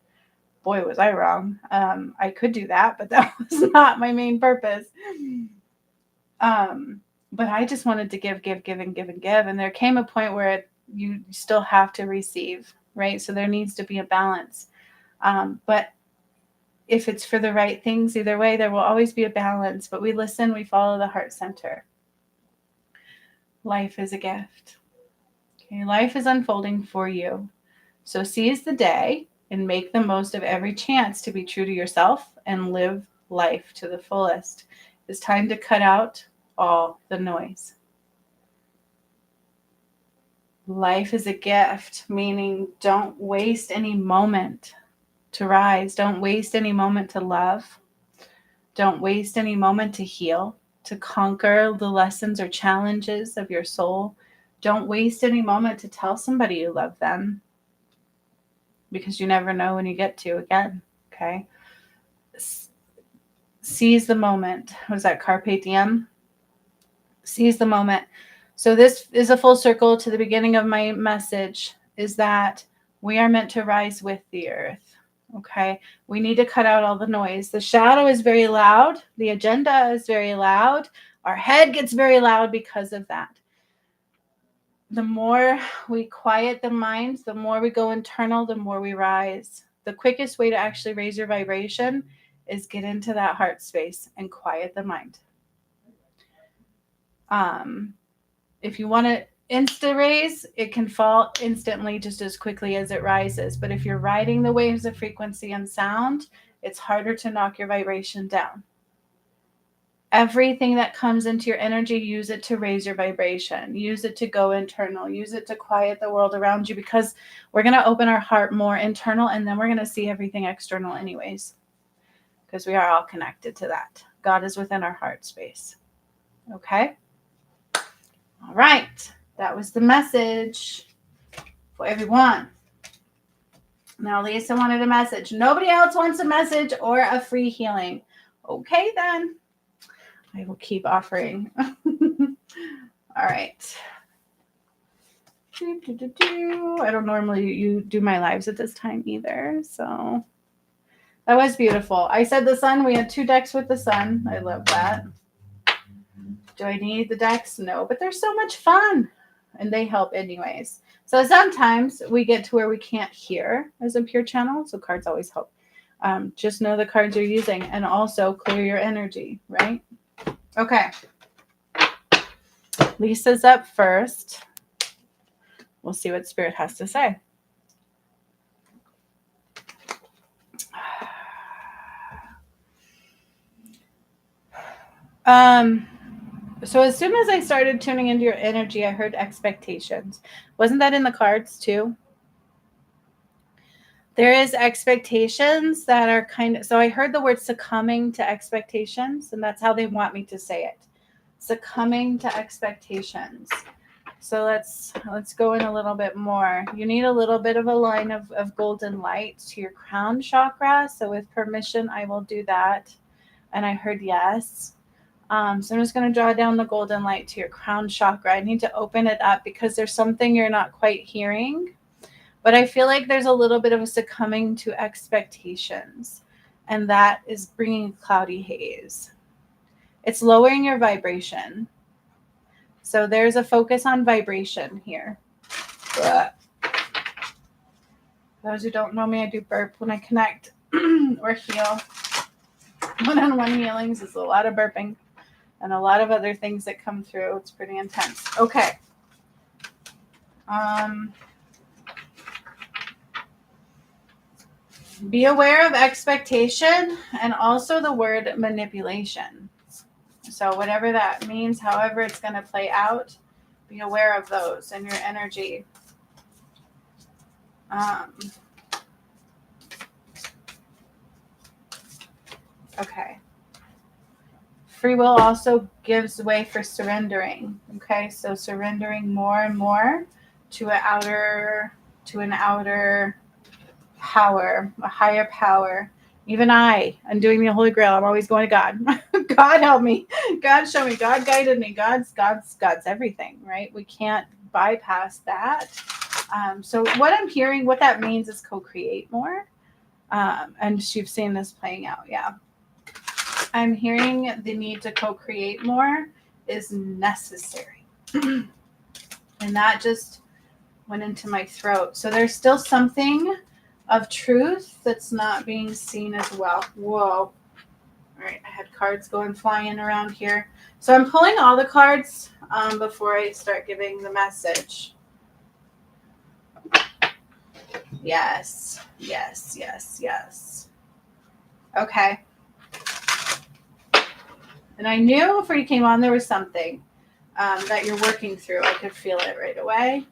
Boy, was I wrong. I could do that, but that was not my main purpose. But I just wanted to give. And there came a point where you still have to receive, right? So there needs to be a balance. But if it's for the right things. Either way, there will always be a balance, but we listen, we follow the heart center. Life is a gift. Okay, life is unfolding for you. So seize the day and make the most of every chance to be true to yourself and live life to the fullest. It's time to cut out all the noise. Life is a gift, meaning don't waste any moment to rise. Don't waste any moment to love. Don't waste any moment to heal, to conquer the lessons or challenges of your soul. Don't waste any moment to tell somebody you love them, because you never know when you get to again. Okay. Seize the moment. Was that Carpe Diem? Seize the moment. So this is a full circle to the beginning of my message, is that we are meant to rise with the earth. Okay. We need to cut out all the noise. The shadow is very loud. The agenda is very loud. Our head gets very loud because of that. The more we quiet the mind, the more we go internal, the more we rise. The quickest way to actually raise your vibration is get into that heart space and quiet the mind. If you want to insta raise, it can fall instantly just as quickly as it rises. But if you're riding the waves of frequency and sound, it's harder to knock your vibration down. Everything that comes into your energy, use it to raise your vibration. Use it to go internal. Use it to quiet the world around you, because we're going to open our heart more internal, and then we're going to see everything external anyways, because we are all connected to that. God is within our heart space. Okay? All right. That was the message for everyone. Now, Lisa wanted a message. Nobody else wants a message or a free healing. Okay, then. I will keep offering. All right. I don't normally do my lives at this time either. So that was beautiful. I said the sun. We had 2 decks with the sun. I love that. Do I need the decks? No, but they're so much fun. And they help anyways. So sometimes we get to where we can't hear as a pure channel. So cards always help. Just know the cards you're using, and also clear your energy, right? Okay. Lisa's up first. We'll see what Spirit has to say. So as soon as I started tuning into your energy, I heard expectations. Wasn't that in the cards too? There is expectations that are so I heard the word succumbing to expectations, and that's how they want me to say it. Succumbing to expectations. So let's go in a little bit more. You need a little bit of a line of golden light to your crown chakra. So with permission, I will do that. And I heard yes. So I'm just going to draw down the golden light to your crown chakra. I need to open it up because there's something you're not quite hearing. But I feel like there's a little bit of a succumbing to expectations. And that is bringing cloudy haze. It's lowering your vibration. So there's a focus on vibration here. Those who don't know me, I do burp when I connect or heal. One-on-one healings is a lot of burping and a lot of other things that come through. It's pretty intense. Okay. Be aware of expectation and also the word manipulation. So whatever that means, however it's going to play out, be aware of those in your energy. Okay. Free will also gives way for surrendering. Okay, so surrendering more and more to an outer power, a higher power. Even I'm doing the Holy Grail. I'm always going to God. God help me. God show me. God guided me. God's everything, right? We can't bypass that. So what I'm hearing, what that means is co-create more. And you've seen this playing out. Yeah. I'm hearing the need to co-create more is necessary. And that just went into my throat. So there's still something of truth that's not being seen as well. Whoa. All right, I had cards going flying around here. So I'm pulling all the cards before I start giving the message. Yes, yes, yes, yes. Okay. And I knew before you came on there was something that you're working through. I could feel it right away.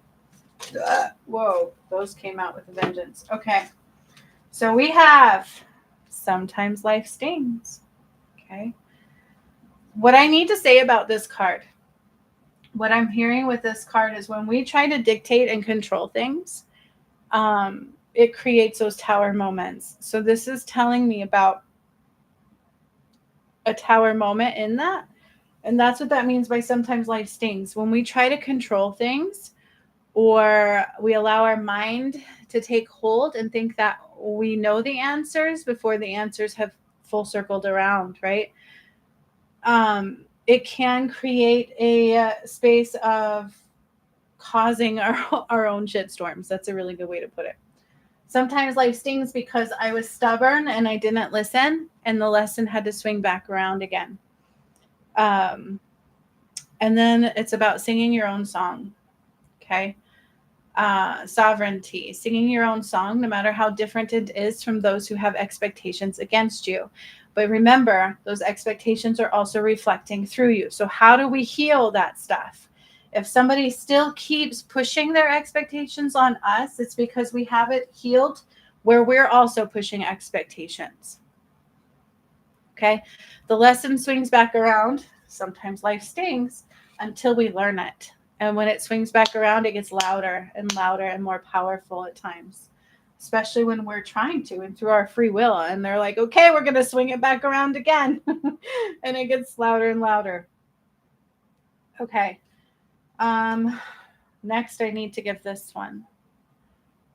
Whoa, those came out with a vengeance. Okay. So we have sometimes life stings. Okay. What I need to say about this card, what I'm hearing with this card is when we try to dictate and control things, it creates those tower moments. So this is telling me about a tower moment in that. And that's what that means by sometimes life stings. When we try to control things or we allow our mind to take hold and think that we know the answers before the answers have full circled around, right? It can create a space of causing our own shitstorms. That's a really good way to put it. Sometimes life stings because I was stubborn and I didn't listen, and the lesson had to swing back around again. And then it's about singing your own song. Okay. Sovereignty, singing your own song, no matter how different it is from those who have expectations against you. But remember, those expectations are also reflecting through you. So how do we heal that stuff? If somebody still keeps pushing their expectations on us, it's because we haven't healed where we're also pushing expectations. Okay. The lesson swings back around. Sometimes life stings until we learn it. And when it swings back around, it gets louder and louder and more powerful at times, especially when we're trying to and through our free will. And they're like, okay, we're going to swing it back around again. And it gets louder and louder. Okay. Next, I need to give this one.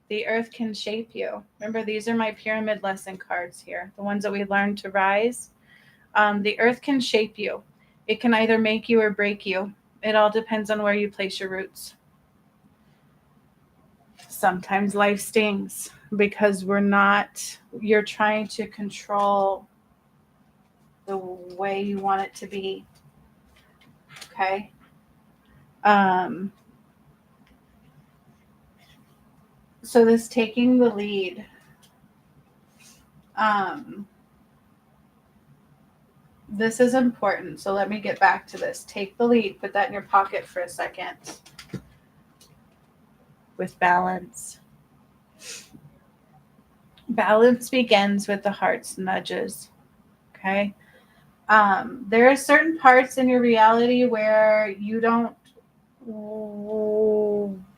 The earth can shape you. Remember, these are my pyramid lesson cards here, the ones that we learned to rise. The earth can shape you. It can either make you or break you. It all depends on where you place your roots. Sometimes life stings because you're trying to control the way you want it to be. Okay. So this taking the lead. This is important. So let me get back to this. Take the lead. Put that in your pocket for a second. With balance. Balance begins with the heart's nudges. Okay. There are certain parts in your reality where you don't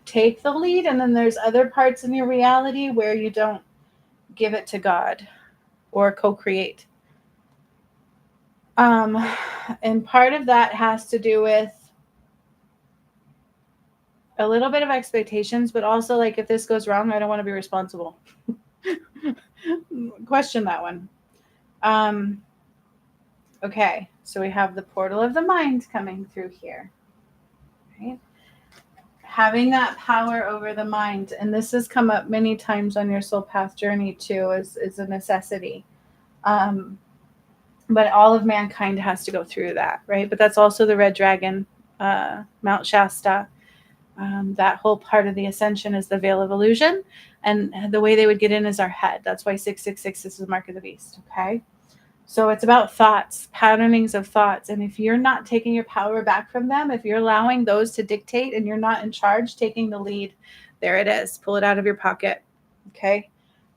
take the lead, and then there's other parts in your reality where you don't give it to God or co-create. And part of that has to do with a little bit of expectations, but also like, if this goes wrong, I don't want to be responsible. Question that one. Okay, so we have the portal of the mind coming through here, right? Having that power over the mind, and this has come up many times on your soul path journey too, is a necessity. But all of mankind has to go through that, right? But that's also the red dragon, Mount Shasta. That whole part of the ascension is the veil of illusion, and the way they would get in is our head. That's why 666 is the mark of the beast. Okay, so it's about thoughts, patternings of thoughts, and if you're not taking your power back from them, if you're allowing those to dictate and you're not in charge, taking the lead, there it is. Pull it out of your pocket. Okay,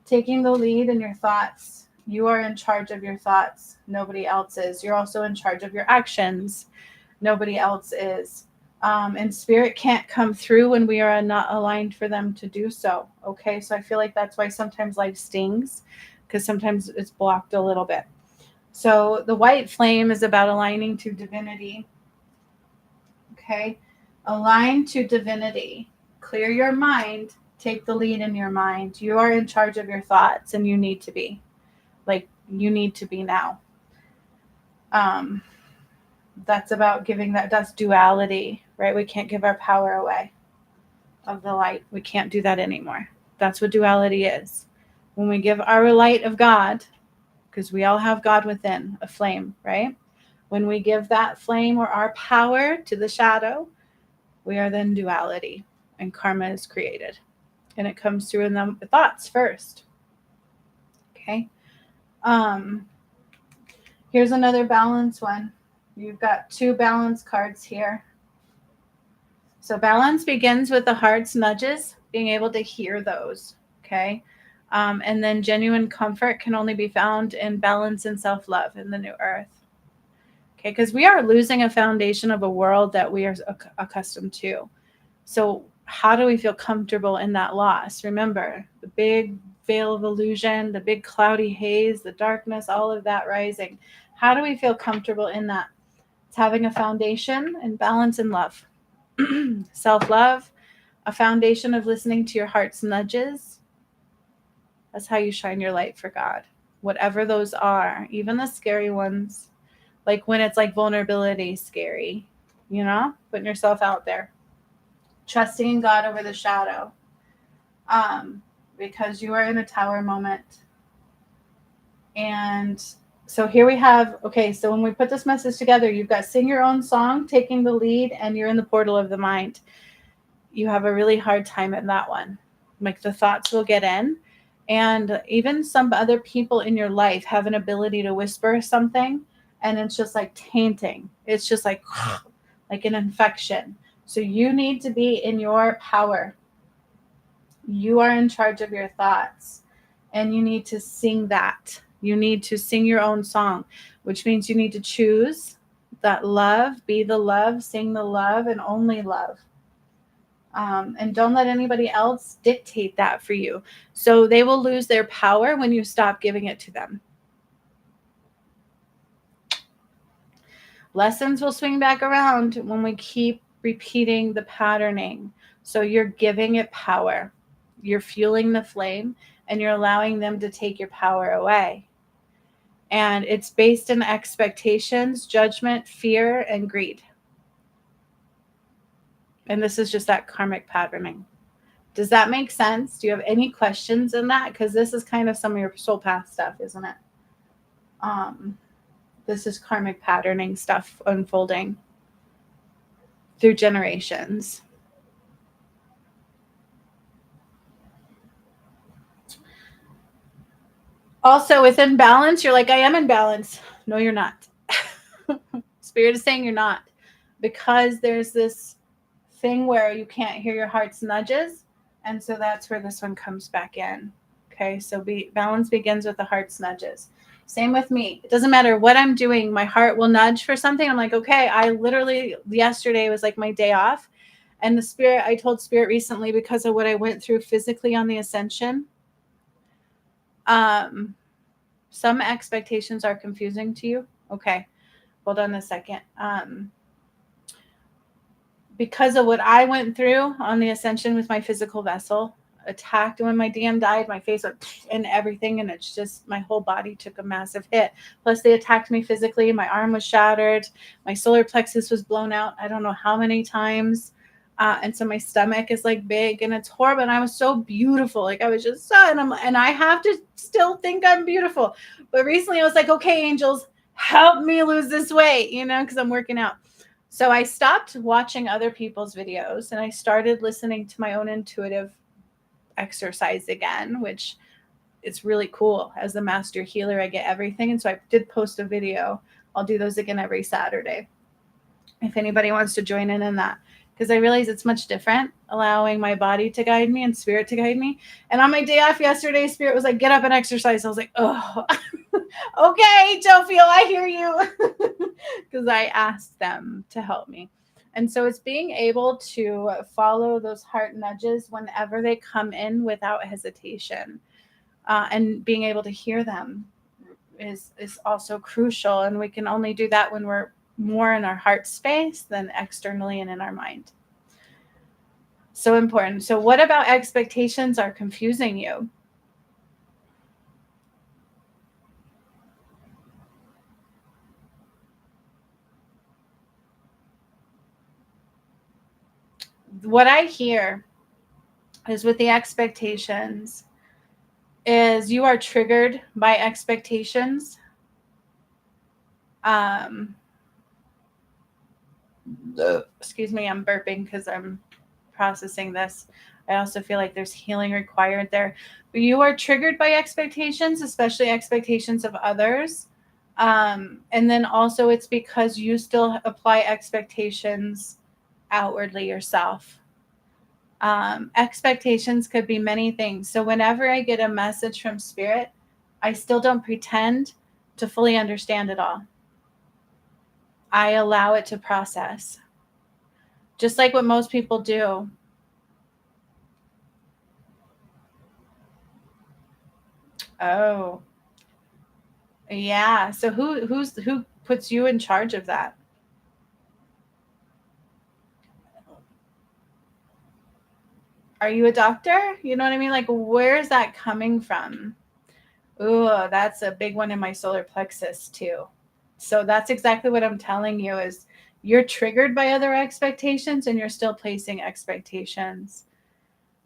taking the lead in your thoughts. You are in charge of your thoughts. Nobody else is. You're also in charge of your actions. Nobody else is. And spirit can't come through when we are not aligned for them to do so. Okay, so I feel like that's why sometimes life stings, because sometimes it's blocked a little bit. So the white flame is about aligning to divinity. Okay, align to divinity. Clear your mind. Take the lead in your mind. You are in charge of your thoughts, and you need to be. Like, you need to be now. That's about giving that's duality, right? We can't give our power away of the light. We can't do that anymore. That's what duality is. When we give our light of God, because we all have God within, a flame, right? When we give that flame or our power to the shadow, we are then duality, and karma is created. And it comes through in the thoughts first. Okay. Here's another balance one. You've got 2 balance cards here. So balance begins with the heart's nudges, being able to hear those. Okay. And then genuine comfort can only be found in balance and self-love in the new earth. Okay. Because we are losing a foundation of a world that we are accustomed to. So how do we feel comfortable in that loss? Remember, the big veil of illusion, the big cloudy haze, the darkness, all of that rising. How do we feel comfortable in that? It's having a foundation and balance and love. Self-love, a foundation of listening to your heart's nudges. That's how you shine your light for God. Whatever those are, even the scary ones, like when it's like vulnerability scary, putting yourself out there. Trusting in God over the shadow. Because you are in a tower moment. And so here we have, okay, so when we put this message together, you've got sing your own song, taking the lead, and you're in the portal of the mind. You have a really hard time in that one. Like the thoughts will get in. And even some other people in your life have an ability to whisper something, and it's just like tainting. It's just like an infection. So you need to be in your power. You are in charge of your thoughts, and you need to sing that. You need to sing your own song, which means you need to choose that love, be the love, sing the love, and only love. And don't let anybody else dictate that for you. So they will lose their power when you stop giving it to them. Lessons will swing back around when we keep repeating the patterning. So you're giving it power. You're fueling the flame, and you're allowing them to take your power away. And it's based in expectations, judgment, fear, and greed. And this is just that karmic patterning. Does that make sense? Do you have any questions in that? Because this is kind of some of your soul path stuff, isn't it? This is karmic patterning stuff unfolding through generations. Also, within balance, you're like, I am in balance. No, you're not. Spirit is saying you're not. Because there's this thing where you can't hear your heart's nudges. And so that's where this one comes back in. Okay, so balance begins with the heart's nudges. Same with me. It doesn't matter what I'm doing. My heart will nudge for something. I'm like, okay, I literally, yesterday was like my day off. And I told Spirit recently, because of what I went through physically on the ascension, some expectations are confusing to you. Okay, hold on a second. Because of what I went through on the ascension with my physical vessel, attacked when my DM died, my face went and everything, and it's just my whole body took a massive hit. Plus they attacked me physically. My arm was shattered. My solar plexus was blown out I don't know how many times. And so my stomach is like big, and it's horrible. And I was so beautiful. Like I was just so, and I have to still think I'm beautiful. But recently I was like, okay, angels, help me lose this weight, because I'm working out. So I stopped watching other people's videos, and I started listening to my own intuitive exercise again, which it's really cool. As the master healer, I get everything. And so I did post a video. I'll do those again every Saturday if anybody wants to join in that, because I realize it's much different, allowing my body to guide me and spirit to guide me. And on my day off yesterday, Spirit was like, get up and exercise. I was like, oh, okay, Jophiel, I hear you. Because I asked them to help me. And so it's being able to follow those heart nudges whenever they come in without hesitation, and being able to hear them is also crucial. And we can only do that when we're more in our heart space than externally and in our mind. So important. So what about expectations are confusing you? What I hear is with the expectations, is you are triggered by expectations. Um, Excuse me, I'm burping because I'm processing this. I also feel like there's healing required there. But you are triggered by expectations, especially expectations of others. And then also, it's because you still apply expectations outwardly yourself. Expectations could be many things. So, whenever I get a message from spirit, I still don't pretend to fully understand it all. I allow it to process, just like what most people do. Oh, yeah. So who puts you in charge of that? Are you a doctor? You know what I mean? Like, where is that coming from? Ooh, that's a big one in my solar plexus too. So that's exactly what I'm telling you is you're triggered by other expectations and you're still placing expectations.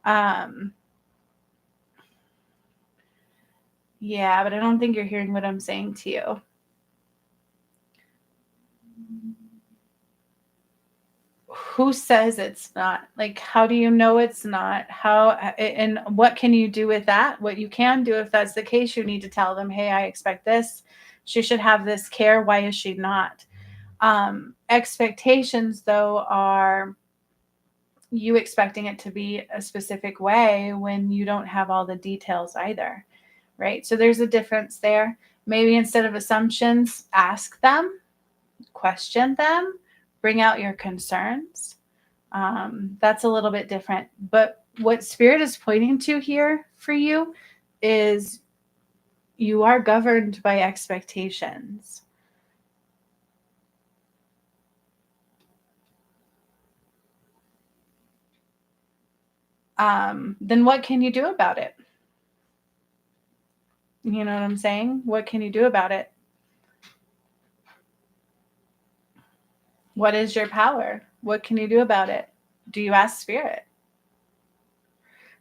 Um, yeah, but I don't think you're hearing what I'm saying to you. Who says it's not? Like, how do you know it's not? How and what can you do with that? What you can do, if that's the case, you need to tell them, hey, I expect this. She should have this care. Why is she not? Expectations, though, are you expecting it to be a specific way when you don't have all the details either, right? So there's a difference there. Maybe instead of assumptions, ask them, question them, bring out your concerns. That's a little bit different. But what spirit is pointing to here for you is you are governed by expectations. Then what can you do about it? You know what I'm saying? What can you do about it? What is your power? What can you do about it? Do you ask spirit?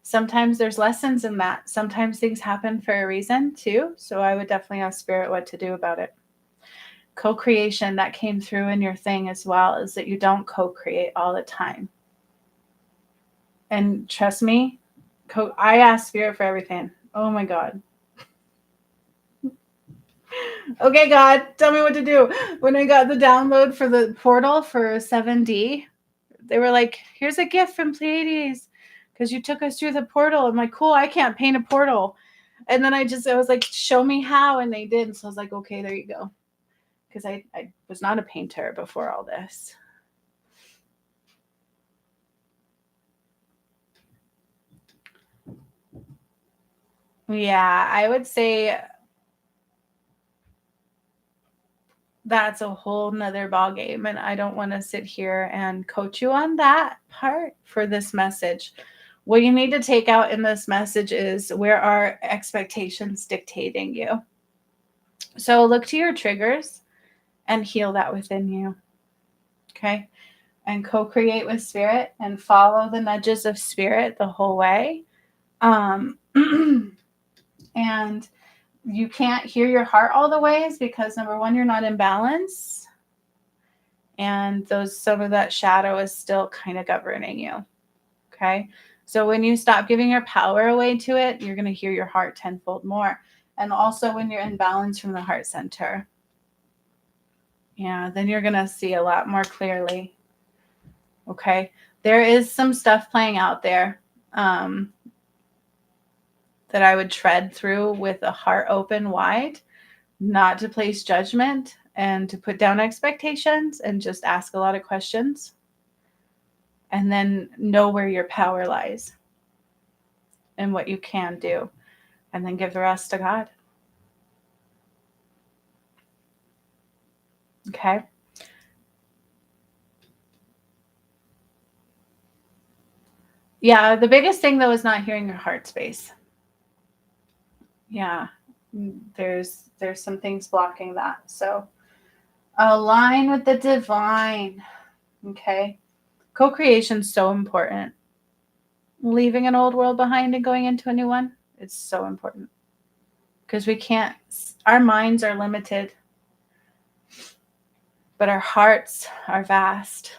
Sometimes there's lessons in that. Sometimes things happen for a reason too. So I would definitely ask spirit what to do about it. Co-creation, that came through in your thing as well, is that you don't co-create all the time. And trust me, I ask spirit for everything. Oh my God. Okay, God, tell me what to do. When I got the download for the portal for 7D, they were like, here's a gift from Pleiades because you took us through the portal. I'm like, cool, I can't paint a portal. And then I was like, show me how. And they did. So I was like, okay, there you go. Because I was not a painter before all this. Yeah, I would say that's a whole nother ball game, and I don't want to sit here and coach you on that part for this message. What you need to take out in this message is where are expectations dictating you. So look to your triggers and heal that within you. Okay. And co-create with spirit and follow the nudges of spirit the whole way. And you can't hear your heart all the ways because number one, you're not in balance. And some of that shadow is still kind of governing you. Okay. So when you stop giving your power away to it, you're going to hear your heart tenfold more. And also when you're in balance from the heart center, yeah, then you're going to see a lot more clearly. Okay. There is some stuff playing out there that I would tread through with a heart open wide, not to place judgment and to put down expectations and just ask a lot of questions and then know where your power lies and what you can do and then give the rest to God. Okay. Yeah, the biggest thing though is not hearing your heart space. Yeah. There's some things blocking that. So align with the divine. Okay. Co-creation is so important. Leaving an old world behind and going into a new one It's so important because our minds are limited, but our hearts are vast.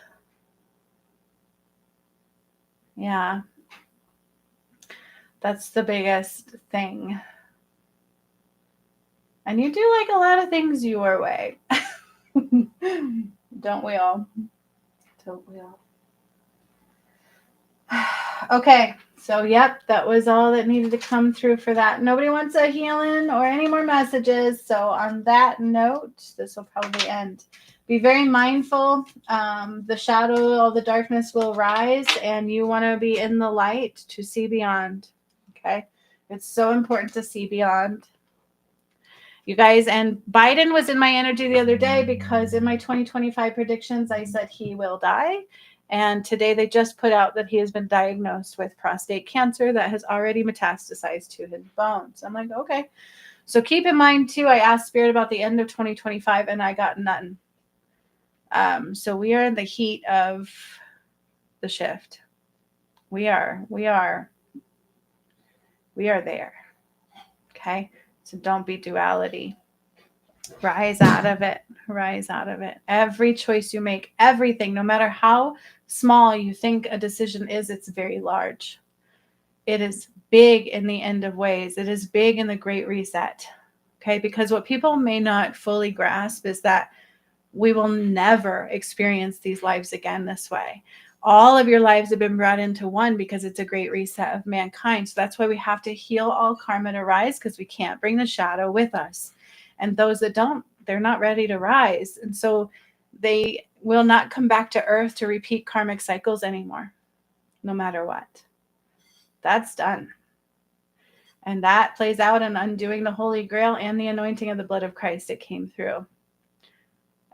Yeah. That's the biggest thing. And you do like a lot of things your way. Don't we all? Don't we all? Okay, so yep, that was all that needed to come through for that. Nobody wants a healing or any more messages. So on that note, this will probably end. Be very mindful. The shadow, all the darkness will rise, and you want to be in the light to see beyond. Okay, it's so important to see beyond. You guys, and Biden was in my energy the other day because in my 2025 predictions, I said he will die. And today they just put out that he has been diagnosed with prostate cancer that has already metastasized to his bones. I'm like, okay. So keep in mind too, I asked Spirit about the end of 2025 and I got none. So we are in the heat of the shift. We are there. Okay. So don't be duality. Rise out of it. Rise out of it. Every choice you make, everything, no matter how small you think a decision is, it's very large. It is big in the end of ways. It is big in the Great Reset. Okay, because what people may not fully grasp is that we will never experience these lives again this way. All of your lives have been brought into one because it's a great reset of mankind. So that's why we have to heal all karma to rise, because we can't bring the shadow with us. And those that don't, they're not ready to rise. And so they will not come back to earth to repeat karmic cycles anymore, no matter what. That's done. And that plays out in undoing the Holy Grail and the anointing of the blood of Christ that came through.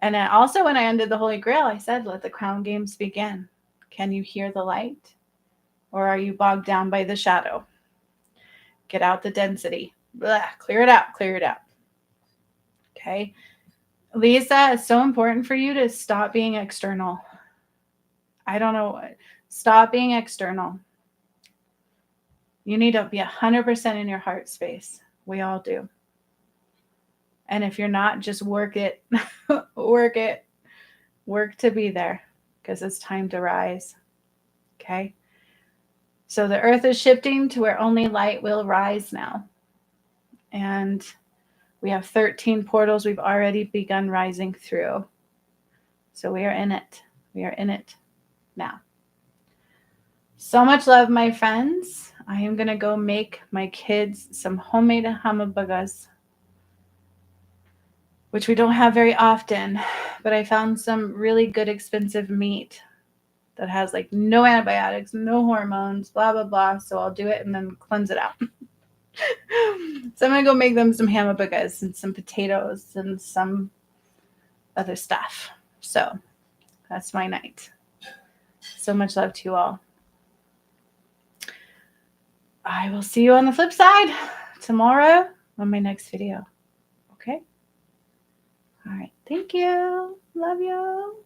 And also when I undid the Holy Grail, I said, let the crown games begin. Can you hear the light? Or are you bogged down by the shadow? Get out the density. Blah, clear it out. Clear it out. Okay. Lisa, it's so important for you to stop being external. I don't know. Stop being external. You need to be 100% in your heart space. We all do. And if you're not, just work it. Work it. Work to be there, because it's time to rise. Okay? So the earth is shifting to where only light will rise now. And we have 13 portals we've already begun rising through. So we are in it. We are in it now. So much love, my friends. I am going to go make my kids some homemade hamabugas, which we don't have very often, but I found some really good expensive meat that has like no antibiotics, no hormones, blah, blah, blah. So I'll do it and then cleanse it out. So I'm going to go make them some hamabugas and some potatoes and some other stuff. So that's my night. So much love to you all. I will see you on the flip side tomorrow on my next video. Okay? All right. Thank you. Love you.